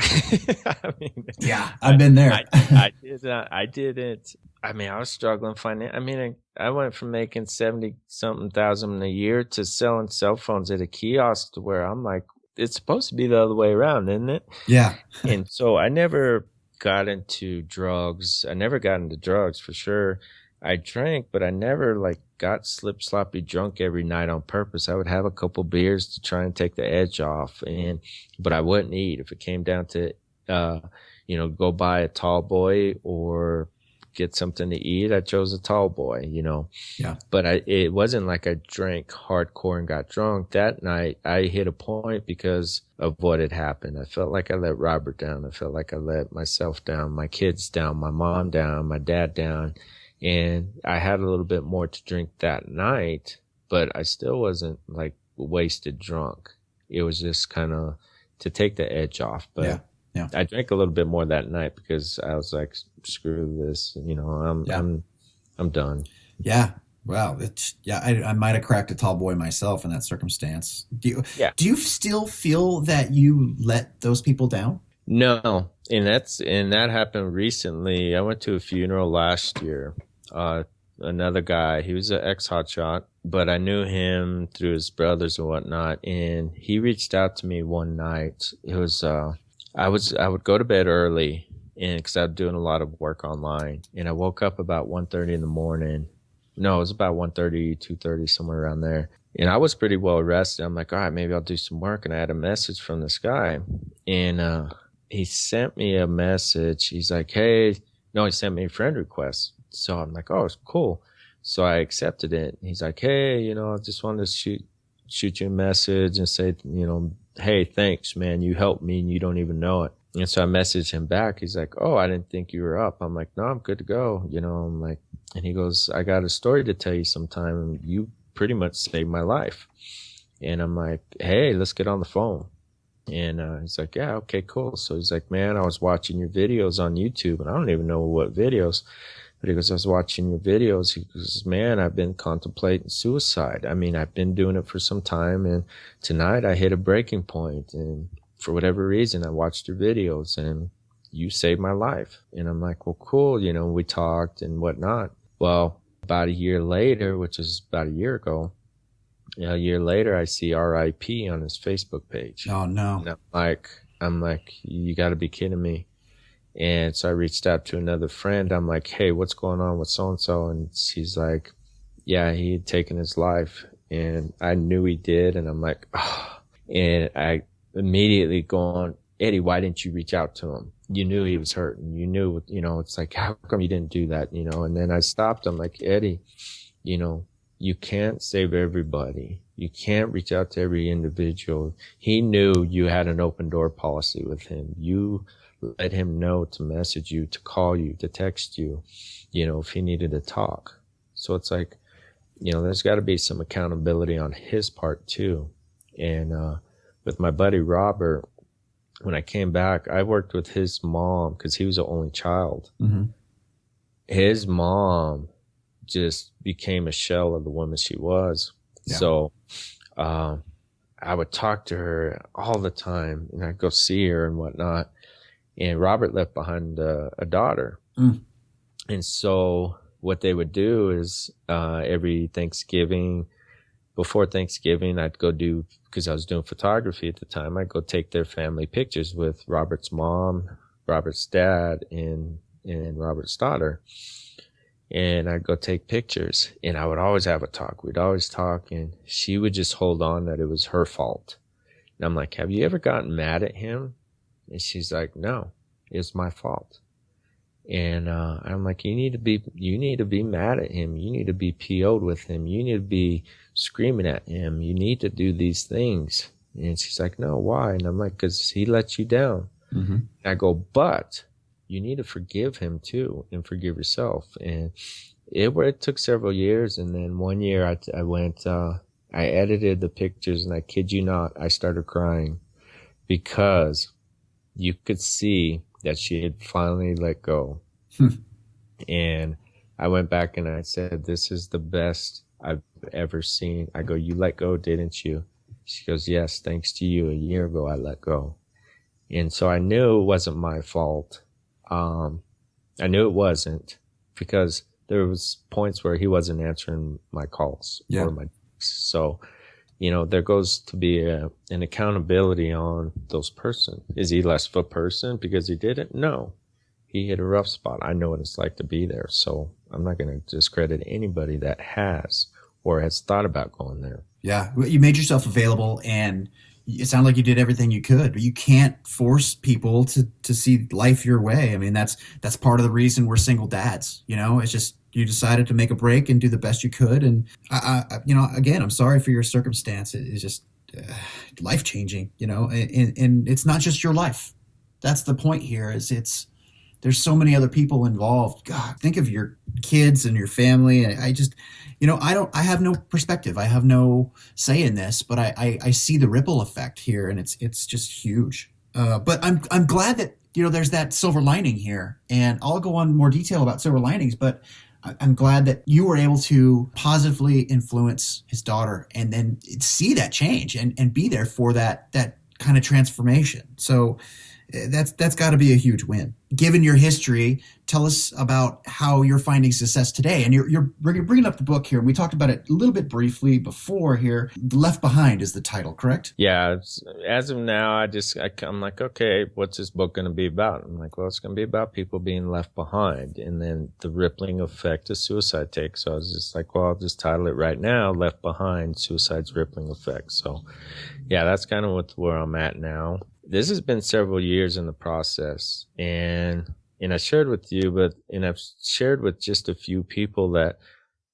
I mean, yeah, I've been there. I didn't. I mean, I was struggling financially. I mean, I went from making 70-something thousand a year to selling cell phones at a kiosk to where I'm like, it's supposed to be the other way around, isn't it? Yeah. And so I never got into drugs. I never got into drugs for sure. I drank, but I never like got sloppy drunk every night on purpose. I would have a couple beers to try and take the edge off, but I wouldn't eat. If it came down to, go buy a tall boy or get something to eat, I chose a tall boy, Yeah. But it wasn't like I drank hardcore and got drunk. That night I hit a point because of what had happened. I felt like I let Robert down. I felt like I let myself down, my kids down, my mom down, my dad down. And I had a little bit more to drink that night, but I still wasn't like wasted drunk. It was just kind of to take the edge off. But yeah. I drank a little bit more that night because I was like, screw this, I'm done. Yeah. Wow. I might have cracked a tall boy myself in that circumstance. Do you still feel that you let those people down? No. And that happened recently. I went to a funeral last year. Another guy, he was an ex-Hotshot, but I knew him through his brothers and whatnot. And he reached out to me one night. It was, I would go to bed early because I was doing a lot of work online, and I woke up about 1:30 in the morning. No, it was about 1:30, 2:30, somewhere around there. And I was pretty well rested. I'm like, all right, maybe I'll do some work. And I had a message from this guy, and, he sent me a message. He's like, he sent me a friend request. So I'm like, oh, it's cool. So I accepted it. He's like, hey, I just wanted to shoot you a message and say, hey, thanks, man. You helped me and you don't even know it. And so I messaged him back. He's like, oh, I didn't think you were up. I'm like, no, I'm good to go. I'm like, and he goes, I got a story to tell you sometime. You pretty much saved my life. And I'm like, hey, let's get on the phone. And he's like, yeah, okay, cool. So he's like, man, I was watching your videos on YouTube, and I don't even know what videos. But he goes, I was watching your videos. He goes, man, I've been contemplating suicide. I mean, I've been doing it for some time, and tonight I hit a breaking point, and for whatever reason, I watched your videos, and you saved my life. And I'm like, well, cool. We talked and whatnot. Well, about a year later, which is about a year ago, a year later, I see RIP on his Facebook page. Oh, no. And I'm like, you got to be kidding me. And so I reached out to another friend. I'm like, hey, what's going on with so-and-so? And she's like, yeah, he had taken his life. And I knew he did. And I'm like, oh. And I immediately go on, Eddie, why didn't you reach out to him? You knew he was hurting. You knew, it's like, how come you didn't do that? And then I stopped. I'm like, Eddie, you can't save everybody. You can't reach out to every individual. He knew you had an open door policy with him. You let him know to message you, to call you, to text you, if he needed to talk. So it's like, there's got to be some accountability on his part too. And with my buddy Robert, when I came back, I worked with his mom because he was the only child. Mm-hmm. His mom just became a shell of the woman she was. Yeah. So I would talk to her all the time, and I'd go see her and whatnot. And Robert left behind a daughter. Mm. And so what they would do is every Thanksgiving, before Thanksgiving, I'd go do, because I was doing photography at the time, I'd go take their family pictures with Robert's mom, Robert's dad, and Robert's daughter. And I'd go take pictures, and I would always have a talk. We'd always talk, and she would just hold on that it was her fault. And I'm like, have you ever gotten mad at him? And she's like, no, it's my fault. And I'm like, you need to be mad at him. You need to be PO'd with him. You need to be screaming at him. You need to do these things. And she's like, no, why? And I'm like, because he let you down. Mm-hmm. I go, but you need to forgive him too, and forgive yourself. And it took several years. And then one year I went, I edited the pictures, and I kid you not, I started crying because you could see that she had finally let go. And I went back and I said, this is the best I've ever seen. I go, you let go, didn't you? She goes, yes, thanks to you. A year ago, I let go. And so I knew it wasn't my fault. I knew it wasn't, because there was points where he wasn't answering my calls or my texts. So, there goes to be an accountability on those person. Is he less of a person because he did it? No. He hit a rough spot. I know what it's like to be there. So I'm not going to discredit anybody that has or has thought about going there. Yeah. You made yourself available, and it sounded like you did everything you could, but you can't force people to see life your way. I mean, that's part of the reason we're single dads. It's just, you decided to make a break and do the best you could. And again, I'm sorry for your circumstance. It's just life changing, and it's not just your life. That's the point here. There's so many other people involved. God, think of your kids and your family. I just, I have no perspective. I have no say in this, but I see the ripple effect here, and it's just huge. But I'm glad that, there's that silver lining here, and I'll go on more detail about silver linings, but I'm glad that you were able to positively influence his daughter and then see that change and be there for that kind of transformation. So that's got to be a huge win. Given your history, tell us about how you're finding success today. And you're bringing up the book here. We talked about it a little bit briefly before here. Left Behind is the title, correct? Yeah. As of now, I'm like, okay, what's this book going to be about? I'm like, well, it's going to be about people being left behind, and then the rippling effect a suicide takes. So I was just like, well, I'll just title it right now, Left Behind, Suicide's Rippling Effect. So yeah, that's kind of where I'm at now. This has been several years in the process, and I shared with you, and I've shared with just a few people that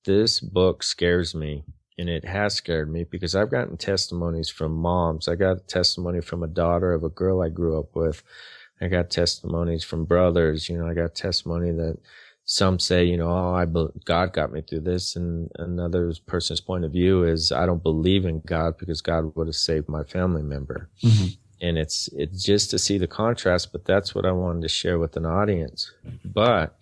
this book scares me, and it has scared me because I've gotten testimonies from moms. I got a testimony from a daughter of a girl I grew up with. I got testimonies from brothers. I got testimony that some say, God got me through this, and another person's point of view is, I don't believe in God because God would have saved my family member. Mm-hmm. And it's just to see the contrast, but that's what I wanted to share with an audience. But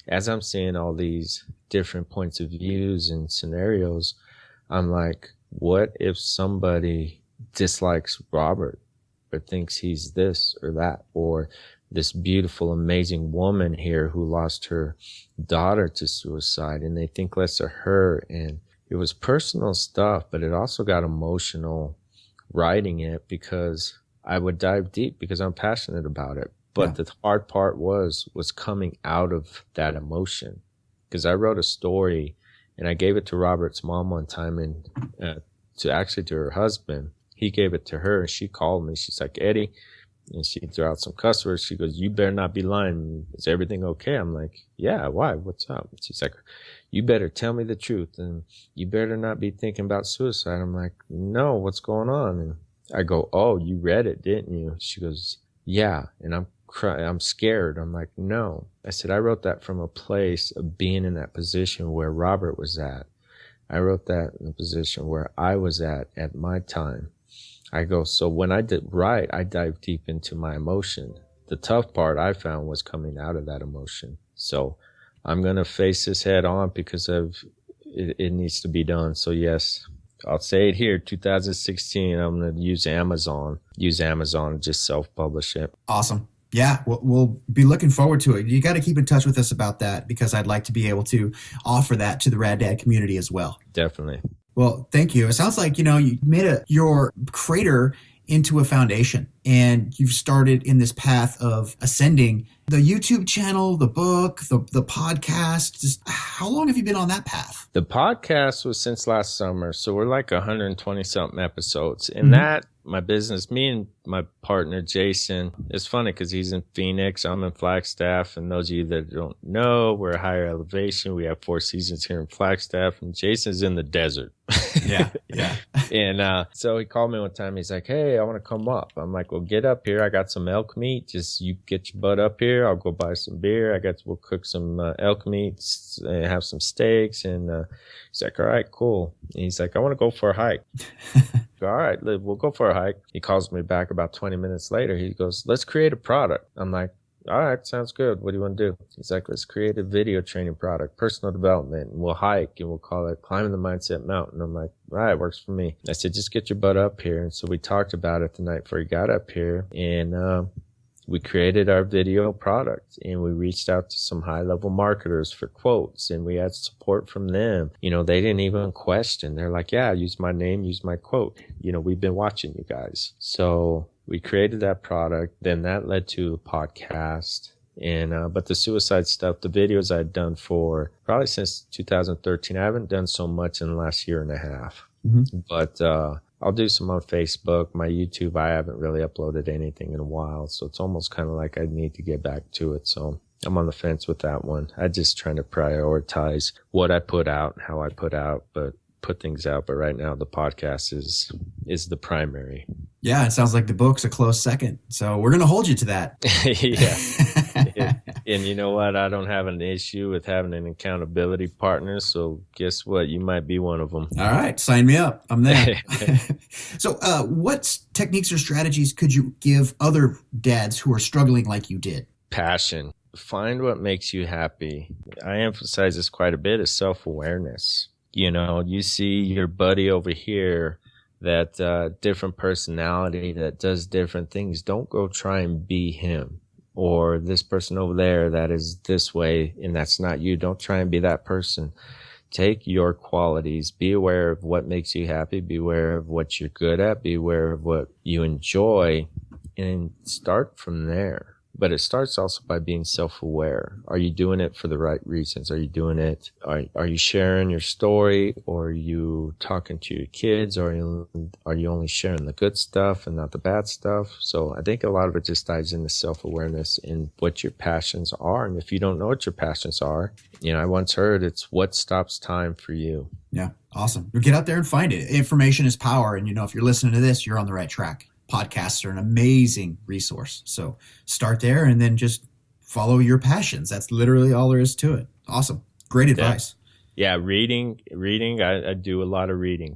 as I'm seeing all these different points of views and scenarios, I'm like, what if somebody dislikes Robert or thinks he's this or that, or this beautiful, amazing woman here who lost her daughter to suicide, and they think less of her? And it was personal stuff, but it also got emotional writing it, because I would dive deep because I'm passionate about it. But the hard part was coming out of that emotion, because I wrote a story and I gave it to Robert's mom one time, and to her husband. He gave it to her, and she called me. She's like, Eddie, and she threw out some cuss words. She goes, you better not be lying. Is everything okay? I'm like, yeah, why? What's up? She's like, you better tell me the truth, and you better not be thinking about suicide. I'm like, no, what's going on? And I go, oh, you read it, didn't you? She goes, yeah. And I'm scared. I'm like, no. I said, I wrote that from a place of being in that position where Robert was at. I wrote that in a position where I was at my time. I go, so when I did write, I dive deep into my emotion. The tough part I found was coming out of that emotion. So I'm going to face this head on because it needs to be done. So yes, I'll say it here, 2016, I'm going to use Amazon, just self-publish it. Awesome. Yeah, we'll be looking forward to it. You got to keep in touch with us about that, because I'd like to be able to offer that to the Rad Dad community as well. Definitely. Well, thank you. It sounds like, you made your crater into a foundation, and you've started in this path of ascending. The YouTube channel, the book, the podcast, just how long have you been on that path? The podcast was since last summer, so we're like 120 something episodes. And that, my business, me and my partner Jason, it's funny because he's in Phoenix, I'm in Flagstaff, and those of you that don't know, we're a higher elevation. We have 4 seasons here in Flagstaff, and Jason's in the desert. Yeah. And so he called me one time. He's like, hey, I want to come up. I'm like, well, get up here. I got some elk meat. Just you get your butt up here. I'll go buy some beer. We'll cook some elk meats and have some steaks. And he's like, all right, cool. And he's like, I want to go for a hike. All right, we'll go for a hike. He calls me back about 20 minutes later. He goes, let's create a product. I'm like, All right, sounds good. What do you want to do? He's like, let's create a video training product, personal development, and we'll hike and we'll call it Climbing the Mindset Mountain. I'm like, all right, works for me. I said, just get your butt up here. And so we talked about it the night before he got up here, and we created our video product, and we reached out to some high-level marketers for quotes, and we had support from them. You know, they didn't even question. They're like, yeah, use my name, use my quote. You know, we've been watching you guys. So we created that product. Then that led to a podcast. And, but the suicide stuff, the videos I'd done for probably since 2013, I haven't done so much in the last year and a half, but, I'll do some on Facebook. My YouTube, I haven't really uploaded anything in a while. So it's almost kind of like I need to get back to it. So I'm on the fence with that one. I just trying to prioritize what I put out, how I put things out. But right now the podcast is the primary. Yeah. It sounds like the book's a close second. So we're going to hold you to that. Yeah. And you know what? I don't have an issue with having an accountability partner. So guess what? You might be one of them. All right. Sign me up. I'm there. So what techniques or strategies could you give other dads who are struggling like you did? Passion. Find what makes you happy. I emphasize this quite a bit, is self-awareness. You know, you see your buddy over here, that different personality that does different things. Don't go try and be him. Or this person over there that is this way and that's not you. Don't try and be that person. Take your qualities. Be aware of what makes you happy. Be aware of what you're good at. Be aware of what you enjoy, and start from there. But it starts also by being self-aware. Are you doing it for the right reasons? Are you doing it? Are you sharing your story, or are you talking to your kids? Or are you only sharing the good stuff and not the bad stuff? So I think a lot of it just dives into self-awareness and what your passions are. And if you don't know what your passions are, you know, I once heard it's what stops time for you. Yeah. Awesome. Get out there and find it. Information is power. And, you know, if you're listening to this, you're on the right track. Podcasts are an amazing resource. So start there and then just follow your passions. That's literally all there is to it. Awesome. Great advice. Yeah. Reading. I do a lot of reading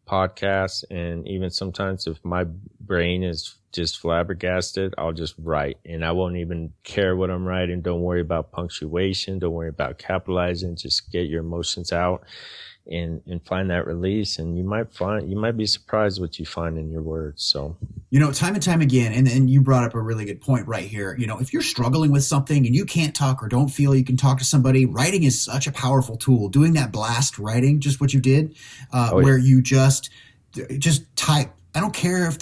podcasts. And even sometimes if my brain is just flabbergasted, I'll just write, and I won't even care what I'm writing. Don't worry about punctuation. Don't worry about capitalizing. Just get your emotions out and find that release. And you might be surprised what you find in your words. So, you know, time and time again, and you brought up a really good point right here. You know, if you're struggling with something and you can't talk or don't feel you can talk to somebody, writing is such a powerful tool. Doing that blast writing, just what you did, where you just type. I don't care if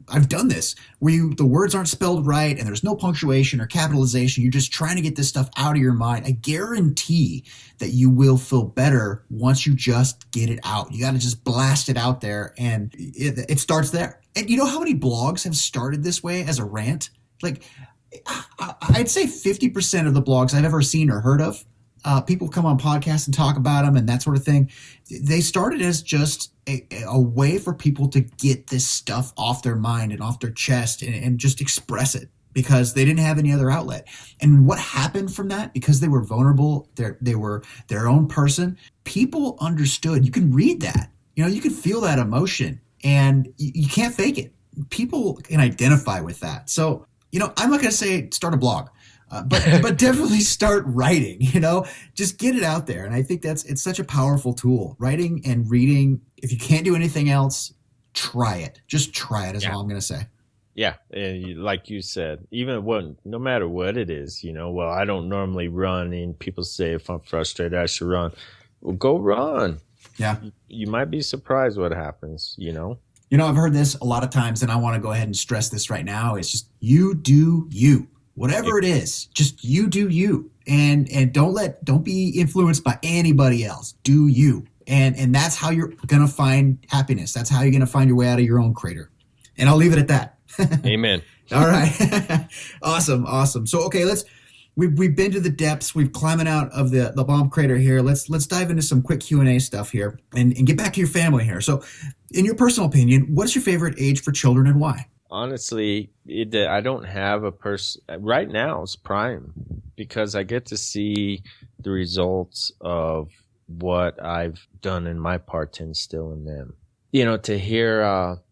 I've done this, where the words aren't spelled right and there's no punctuation or capitalization. You're just trying to get this stuff out of your mind. I guarantee that you will feel better once you just get it out. You got to just blast it out there, and it starts there. And you know how many blogs have started this way as a rant? Like, I'd say 50% of the blogs I've ever seen or heard of, people come on podcasts and talk about them and that sort of thing. They started as just a way for people to get this stuff off their mind and off their chest and just express it, because they didn't have any other outlet. And what happened from that, because they were vulnerable, they were their own person, people understood. You can read that, you know, you can feel that emotion, and you can't fake it. People can identify with that. So, you know, I'm not going to say start a blog. But definitely start writing, you know, just get it out there. And I think it's such a powerful tool, writing and reading. If you can't do anything else, try it. Just try it is all I'm going to say. Yeah. And like you said, no matter what it is, you know, well, I don't normally run, and people say if I'm frustrated, I should run. Well, go run. Yeah. You might be surprised what happens, you know. You know, I've heard this a lot of times, and I want to go ahead and stress this right now. It's just you do you. Whatever it is, just you do you, and don't be influenced by anybody else. Do you, and that's how you're gonna find happiness. That's how you're gonna find your way out of your own crater. And I'll leave it at that. Amen. All right. Awesome. So okay, we've been to the depths. We've climbing out of the bomb crater here. Let's dive into some quick Q&A stuff here and get back to your family here. So, in your personal opinion, what's your favorite age for children and why? Honestly, I don't have a person right now. It's prime, because I get to see the results of what I've done in my part to instill in them. You know, to hear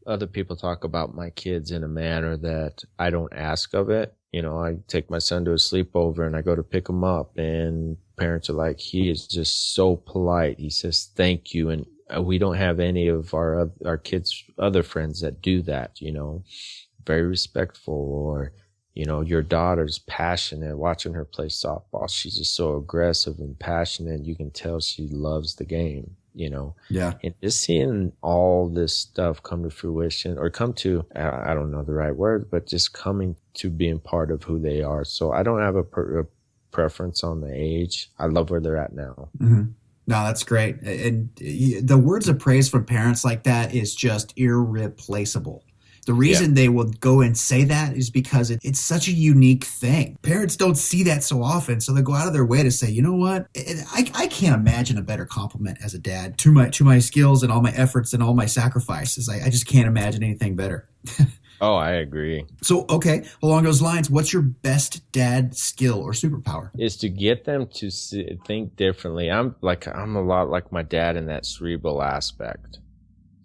other people talk about my kids in a manner that I don't ask of it, I take my son to a sleepover and I go to pick him up, and parents are like, he is just so polite. He says, thank you. And we don't have any of our kids' other friends that do that, very respectful. Or, your daughter's passionate, watching her play softball. She's just so aggressive and passionate. You can tell she loves the game, Yeah. And just seeing all this stuff come to fruition, or come to, I don't know the right word, but just coming to being part of who they are. So I don't have a preference on the age. I love where they're at now. Mm-hmm. No, that's great. And the words of praise from parents like that is just irreplaceable. The reason they will go and say that is because it's such a unique thing. Parents don't see that so often, so they go out of their way to say, you know what? I can't imagine a better compliment as a dad to my skills and all my efforts and all my sacrifices. I just can't imagine anything better. Oh, I agree. So, okay, along those lines, what's your best dad skill or superpower? Is to get them to think differently. I'm a lot like my dad in that cerebral aspect.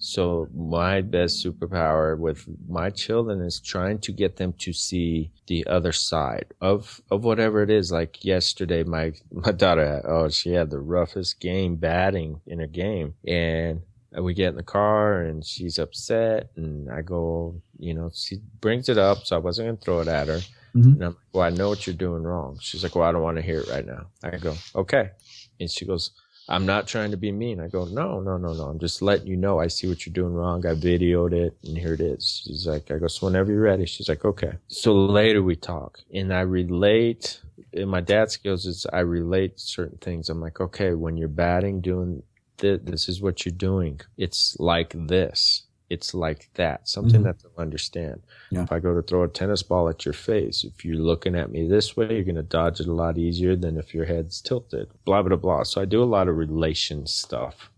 So my best superpower with my children is trying to get them to see the other side of whatever it is. Like yesterday, my daughter, she had the roughest game batting in her game. And we get in the car and she's upset, and I go, she brings it up. So I wasn't going to throw it at her. Mm-hmm. And I'm like, well, I know what you're doing wrong. She's like, well, I don't want to hear it right now. I go, okay. And she goes, I'm not trying to be mean. I go, no. I'm just letting you know I see what you're doing wrong. I videoed it, and here it is. She's like, I go, so whenever you're ready. She's like, okay. So later we talk, and I relate. And my dad skills is I relate certain things. I'm like, okay, when you're batting, doing this is what you're doing. It's like this. It's like that. Something that they'll understand. Yeah. If I go to throw a tennis ball at your face, if you're looking at me this way, you're going to dodge it a lot easier than if your head's tilted. Blah, blah, blah. So I do a lot of relation stuff,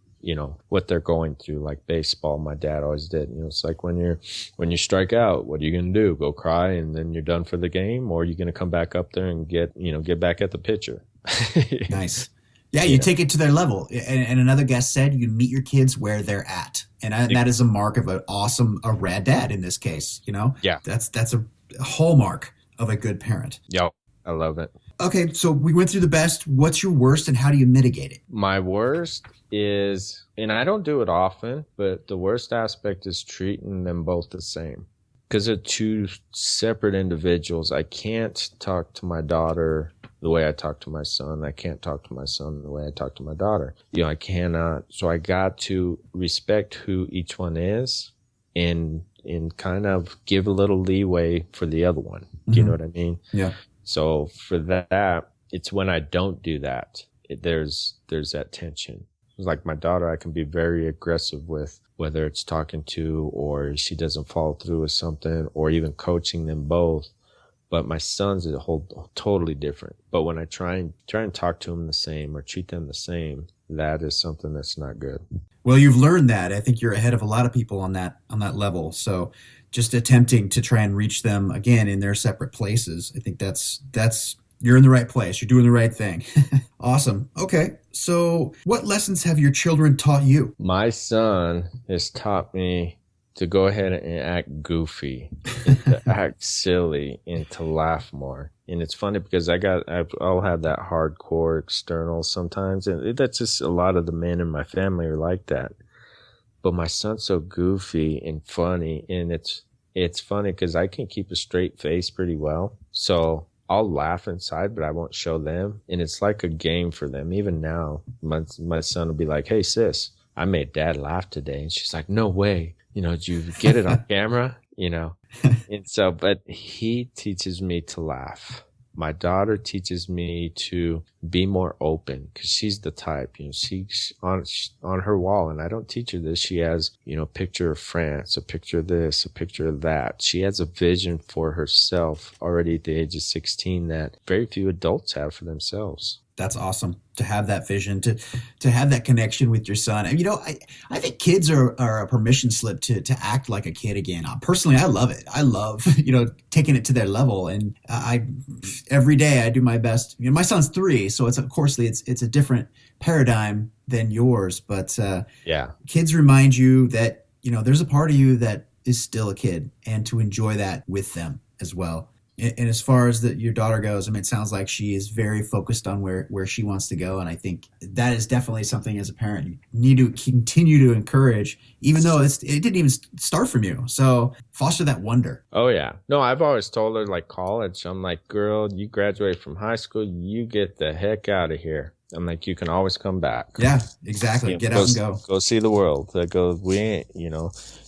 what they're going through, like baseball. My dad always did. It's like when you strike out, what are you going to do? Go cry and then you're done for the game? Or are you going to come back up there and get back at the pitcher? Nice. Yeah, you take it to their level. And another guest said you meet your kids where they're at. And that is a mark of a rad dad in this case, Yeah. That's a hallmark of a good parent. Yep. I love it. Okay, so we went through the best. What's your worst and how do you mitigate it? My worst is, and I don't do it often, but the worst aspect is treating them both the same. Because they're two separate individuals. I can't talk to my daughter the way I talk to my son. I can't talk to my son the way I talk to my daughter. I cannot. So I got to respect who each one is and kind of give a little leeway for the other one. Do you know what I mean? Yeah. So for that, it's when I don't do that, there's that tension. Like my daughter, I can be very aggressive with, whether it's talking to or she doesn't follow through with something, or even coaching them both. But my son's a totally different. But when I try and talk to them the same or treat them the same, that is something that's not good. Well, you've learned that. I think you're ahead of a lot of people on that level. So just attempting to try and reach them again in their separate places, I think that's you're in the right place. You're doing the right thing. Awesome. Okay. So what lessons have your children taught you? My son has taught me to go ahead and act goofy, and to act silly, and to laugh more. And it's funny because I'll have that hardcore external sometimes. And that's just a lot of the men in my family are like that. But my son's so goofy and funny. And it's funny because I can keep a straight face pretty well. So I'll laugh inside, but I won't show them. And it's like a game for them. Even now, my son will be like, hey, sis, I made dad laugh today. And she's like, no way. Did you get it on camera? And so, but he teaches me to laugh. My daughter teaches me to be more open because she's the type, she's on her wall, and I don't teach her this. She has, a picture of France, a picture of this, a picture of that. She has a vision for herself already at the age of 16 that very few adults have for themselves. That's awesome to have that vision, to have that connection with your son. And, I think kids are a permission slip to act like a kid again. Personally, I love it. I love, taking it to their level. And every day I do my best. My son's 3, so it's a different paradigm than yours. But kids remind you that, there's a part of you that is still a kid, and to enjoy that with them as well. And as far as your daughter goes, I mean, it sounds like she is very focused on where she wants to go. And I think that is definitely something as a parent you need to continue to encourage, even though it didn't even start from you. So foster that wonder. Oh, yeah. No, I've always told her, like, college, I'm like, girl, you graduate from high school, you get the heck out of here. I'm like, you can always come back. Yeah, exactly. Get out and go. Go see the world. We ain't,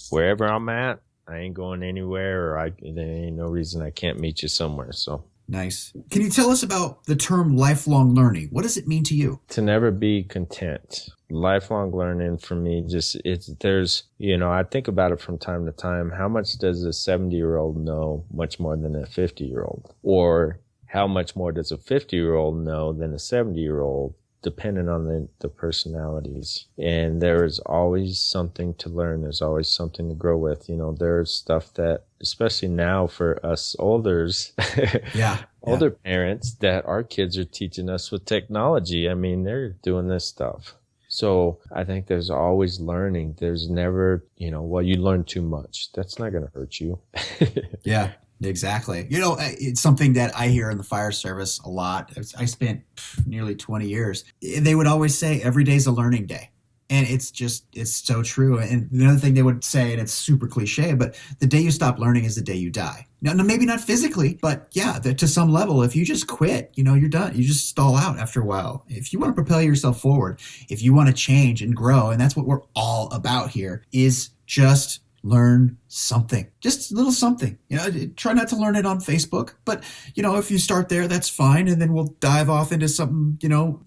wherever I'm at, I ain't going anywhere, or there ain't no reason I can't meet you somewhere. So nice. Can you tell us about the term lifelong learning? What does it mean to you? To never be content. Lifelong learning for me, I think about it from time to time. How much does a 70-year-old know much more than a 50-year-old? Or how much more does a 50-year-old know than a 70-year-old? Depending on the personalities. And there is always something to learn. There's always something to grow with. There's stuff that, especially now for us older parents, that our kids are teaching us with technology. I mean, they're doing this stuff. So I think there's always learning. There's never, you learn too much. That's not going to hurt you. Yeah. Exactly. It's something that I hear in the fire service a lot. I spent nearly 20 years. They would always say every day's a learning day. And it's so true. And the other thing they would say, and it's super cliche, but the day you stop learning is the day you die. Now, maybe not physically, but yeah, to some level, if you just quit, you're done. You just stall out after a while. If you want to propel yourself forward, if you want to change and grow, and that's what we're all about here, is just learn something, just a little something. Try not to learn it on Facebook, but if you start there, that's fine. And then we'll dive off into something,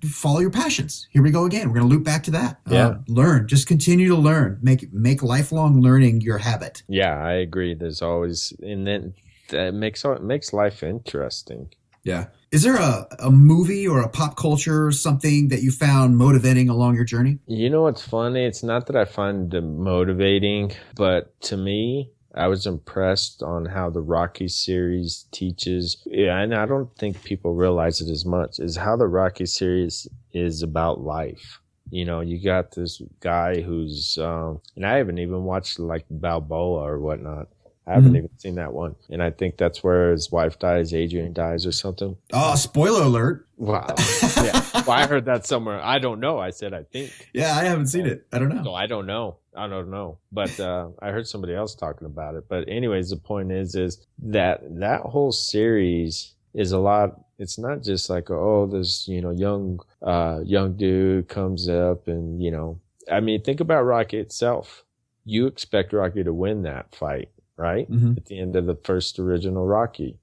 follow your passions. Here we go again. We're going to loop back to that. Learn, just continue to learn, make lifelong learning your habit. Yeah, I agree. There's always, and then that makes life interesting. Yeah. Is there a movie or a pop culture or something that you found motivating along your journey? What's funny? It's not that I find it motivating, but to me, I was impressed on how the Rocky series teaches, and I don't think people realize it as much, is how the Rocky series is about life. You got this guy who's, and I haven't even watched like Balboa or whatnot. I haven't even seen that one. And I think that's where his wife dies, Adrian dies or something. Oh, spoiler alert. Wow. Yeah. Well, I heard that somewhere. I don't know. I said, I think. Yeah, I haven't seen it. I don't know. So I don't know. But I heard somebody else talking about it. But anyways, the point is that whole series is a lot. It's not just like, this, young dude comes up and, I mean, think about Rocky itself. You expect Rocky to win that fight. Right? Mm-hmm. At the end of the first original Rocky.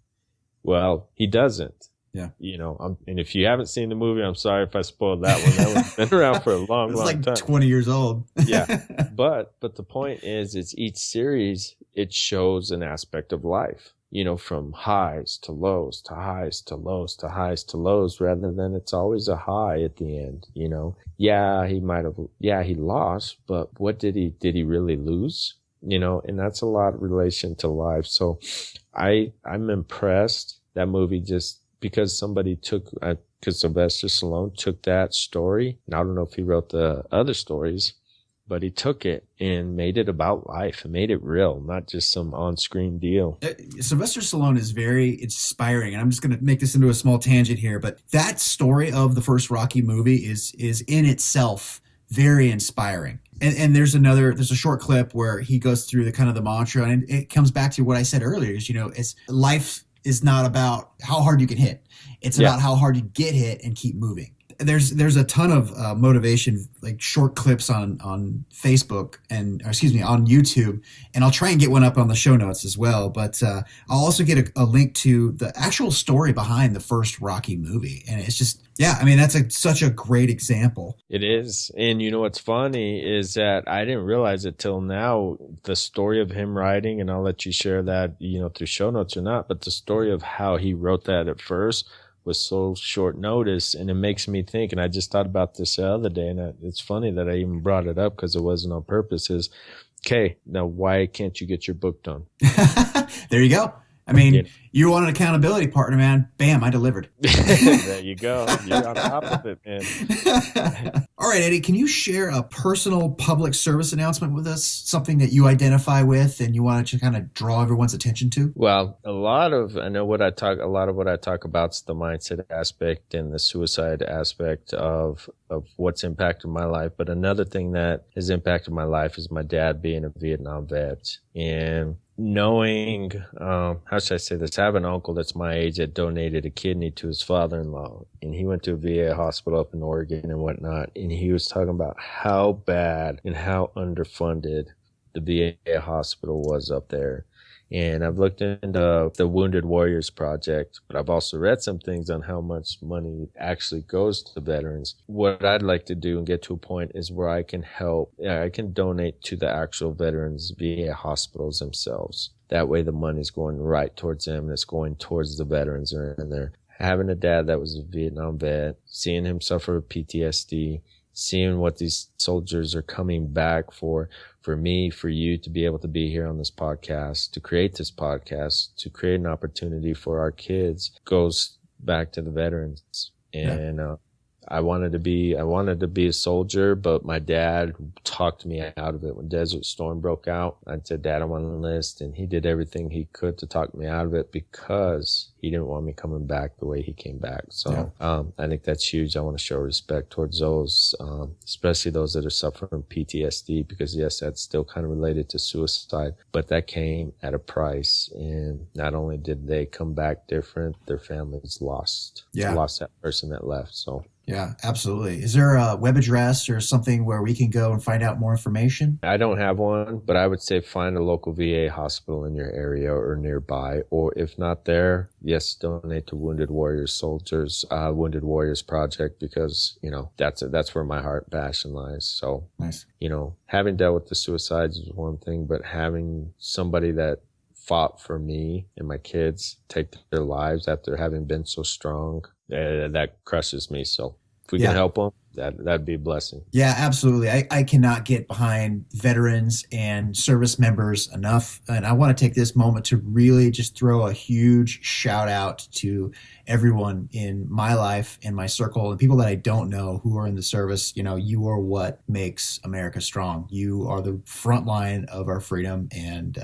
Well, he doesn't. Yeah. And if you haven't seen the movie, I'm sorry if I spoiled that one. That one's been around for a long time. 20 years old. Yeah. But the point is each series, it shows an aspect of life, from highs to lows to highs to lows to highs to lows, rather than it's always a high at the end, Yeah, he lost, but what did he really lose? And that's a lot of relation to life. So I'm impressed that movie just because somebody because Sylvester Stallone took that story. And I don't know if he wrote the other stories, but he took it and made it about life and made it real, not just some on-screen deal. Sylvester Stallone is very inspiring. And I'm just going to make this into a small tangent here, but that story of the first Rocky movie is in itself very inspiring. And there's a short clip where he goes through the mantra, and it comes back to what I said earlier is, life is not about how hard you can hit. It's about how hard you get hit and keep moving. There's a ton of motivation, like short clips on Facebook on YouTube, and I'll try and get one up on the show notes as well. But I'll also get a link to the actual story behind the first Rocky movie, and it's just that's such a great example. It is, and what's funny is that I didn't realize it till now. The story of him writing, and I'll let you share that through show notes or not, but the story of how he wrote that at first was so short notice, and it makes me think, and I just thought about this the other day, and it's funny that I even brought it up because it wasn't on purpose, is, okay, now why can't you get your book done? There you go. I mean, you want an accountability partner, man. Bam, I delivered. There you go. You're on top of it, man. All right, Eddie, can you share a personal public service announcement with us? Something that you identify with and you want to kind of draw everyone's attention to? Well, a lot of what I talk about is the mindset aspect and the suicide aspect of what's impacted my life. But another thing that has impacted my life is my dad being a Vietnam vet, and knowing, how should I say this? I have an uncle that's my age that donated a kidney to his father-in-law, and he went to a VA hospital up in Oregon and whatnot. And he was talking about how bad and how underfunded the VA hospital was up there. And I've looked into the Wounded Warriors Project, but I've also read some things on how much money actually goes to veterans. What I'd like to do and get to a point is where I can I can donate to the actual veterans VA hospitals themselves. That way the money's going right towards them and it's going towards the veterans who are in there. Having a dad that was a Vietnam vet, seeing him suffer with PTSD, seeing what these soldiers are coming back for me, for you to be able to be here on this podcast, to create this podcast, to create an opportunity for our kids, goes back to the veterans. And I wanted to be a soldier, but my dad talked me out of it. When Desert Storm broke out, I said, Dad, I want to enlist. And he did everything he could to talk me out of it because he didn't want me coming back the way he came back. So I think that's huge. I want to show respect towards those, especially those that are suffering PTSD, because yes, that's still kind of related to suicide, but that came at a price. And not only did they come back different, their families lost that person that left. So. Yeah, absolutely. Is there a web address or something where we can go and find out more information? I don't have one, but I would say find a local VA hospital in your area or nearby, or if not there, yes, donate to Wounded Warriors Wounded Warriors Project, because, that's where my heart passion lies. So, nice. Having dealt with the suicides is one thing, but having somebody that fought for me and my kids take their lives after having been so strong, that crushes me. So if we can help them, that'd be a blessing. Yeah, absolutely. I cannot get behind veterans and service members enough. And I want to take this moment to really just throw a huge shout out to everyone in my life, in my circle, and people that I don't know who are in the service. You are what makes America strong. You are the front line of our freedom. And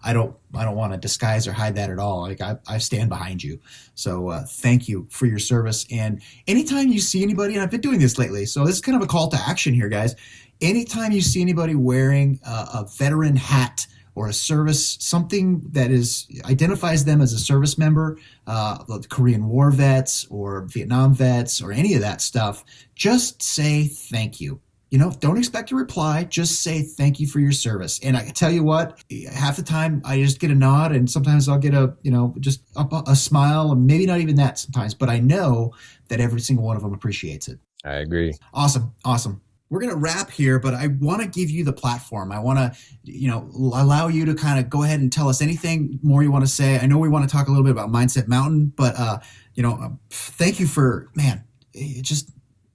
I don't want to disguise or hide that at all. Like I stand behind you. So thank you for your service. And anytime you see anybody, and I've been doing this lately, so this is kind of a call to action here, guys. Anytime you see anybody wearing a veteran hat or a service, something that identifies them as a service member, the Korean War vets or Vietnam vets or any of that stuff, just say thank you. Don't expect a reply. Just say thank you for your service. And I can tell you what, half the time I just get a nod, and sometimes I'll get just a smile, and maybe not even that sometimes, but I know that every single one of them appreciates it. I agree. Awesome. We're going to wrap here, but I want to give you the platform. I want to, allow you to kind of go ahead and tell us anything more you want to say. I know we want to talk a little bit about Mindset Mountain, but, thank you for, just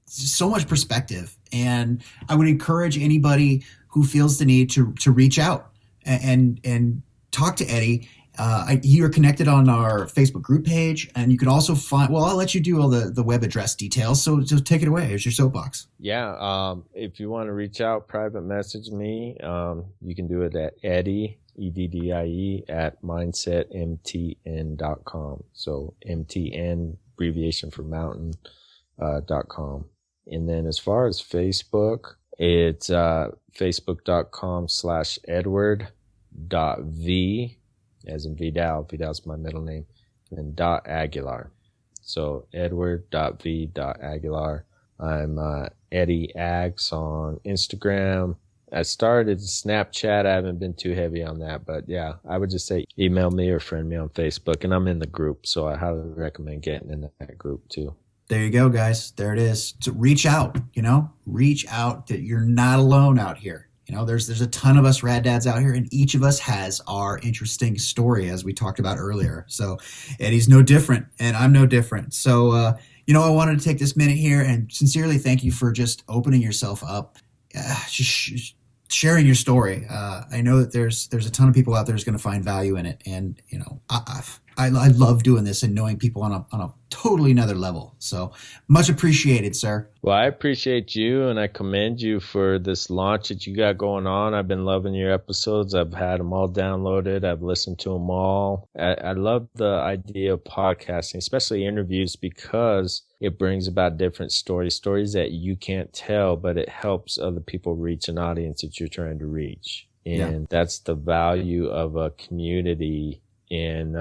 so much perspective. And I would encourage anybody who feels the need to reach out and talk to Eddie. You're connected on our Facebook group page, and you can also I'll let you do all the web address details. So just take it away. Here's your soapbox. Yeah. If you want to reach out, private message me. You can do it at Eddie, EDDIE, at mindsetmtn.com. So MTN, abbreviation for mountain, .com. And then as far as Facebook, it's facebook.com/edward.v, as in Vidal. Vidal's my middle name. And then .Aguilar. So edward.v.aguilar. I'm Eddie Ags on Instagram. I started Snapchat. I haven't been too heavy on that, but yeah, I would just say email me or friend me on Facebook, and I'm in the group, so I highly recommend getting in that group too. There you go, guys. There it is. So reach out, reach out, that you're not alone out here. There's a ton of us rad dads out here, and each of us has our interesting story, as we talked about earlier. So Eddie's no different, and I'm no different. So, I wanted to take this minute here and sincerely thank you for just opening yourself up, just sharing your story. I know that there's a ton of people out there who's going to find value in it. And, you know, I love doing this and knowing people on a totally another level. So much appreciated, sir. Well, I appreciate you, and I commend you for this launch that you got going on. I've been loving your episodes. I've had them all downloaded. I've listened to them all. I love the idea of podcasting, especially interviews, because it brings about different stories that you can't tell, but it helps other people reach an audience that you're trying to reach. And that's the value of a community. And,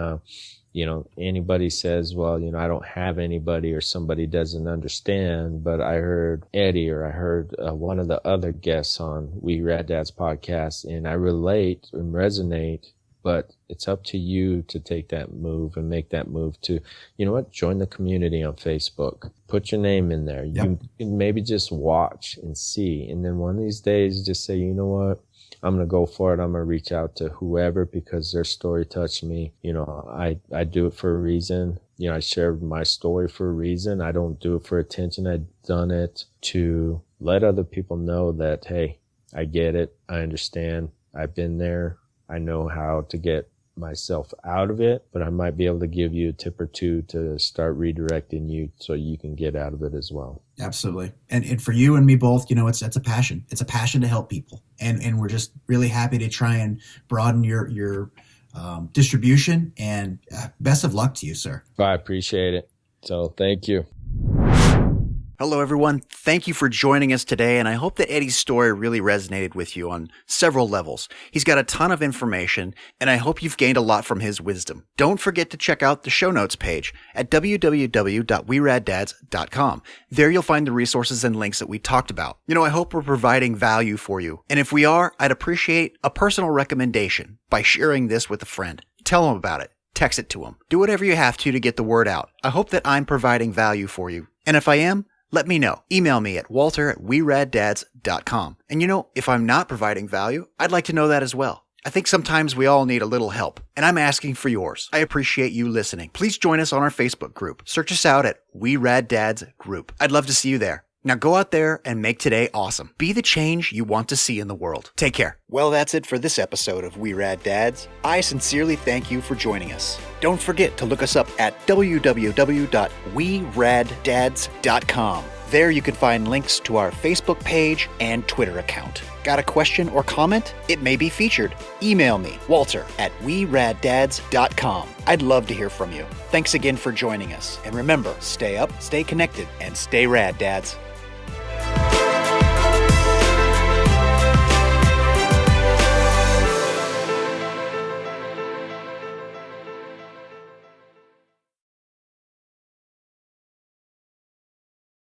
you know, anybody says, well, you know, I don't have anybody or somebody doesn't understand, but I heard Eddie or I heard one of the other guests on We Rad Dads podcast, and I relate and resonate, but it's up to you to take that move and make that move to, you know what, join the community on Facebook. Put your name in there. Yep. You can maybe just watch and see. And then one of these days, just say, you know what? I'm going to go for it. I'm going to reach out to whoever because their story touched me. You know, I do it for a reason. You know, I shared my story for a reason. I don't do it for attention. I've done it to let other people know that, hey, I get it. I understand. I've been there. I know how to get myself out of it, but I might be able to give you a tip or two to start redirecting you so you can get out of it as well. Absolutely. And for you and me both, you know, it's a passion. It's a passion to help people. And we're just really happy to try and broaden your distribution, and best of luck to you, sir. I appreciate it. So thank you. Hello, everyone. Thank you for joining us today, and I hope that Eddie's story really resonated with you on several levels. He's got a ton of information, and I hope you've gained a lot from his wisdom. Don't forget to check out the show notes page at www.weraddads.com. There you'll find the resources and links that we talked about. You know, I hope we're providing value for you, and if we are, I'd appreciate a personal recommendation by sharing this with a friend. Tell them about it. Text it to them. Do whatever you have to get the word out. I hope that I'm providing value for you, and if I am, let me know. Email me at walter@weraddads.com. And you know, if I'm not providing value, I'd like to know that as well. I think sometimes we all need a little help, and I'm asking for yours. I appreciate you listening. Please join us on our Facebook group. Search us out at We Rad Dads Group. I'd love to see you there. Now go out there and make today awesome. Be the change you want to see in the world. Take care. Well, that's it for this episode of We Rad Dads. I sincerely thank you for joining us. Don't forget to look us up at www.weraddads.com. There you can find links to our Facebook page and Twitter account. Got a question or comment? It may be featured. Email me, walter@weraddads.com. I'd love to hear from you. Thanks again for joining us. And remember, stay up, stay connected, and stay rad, dads.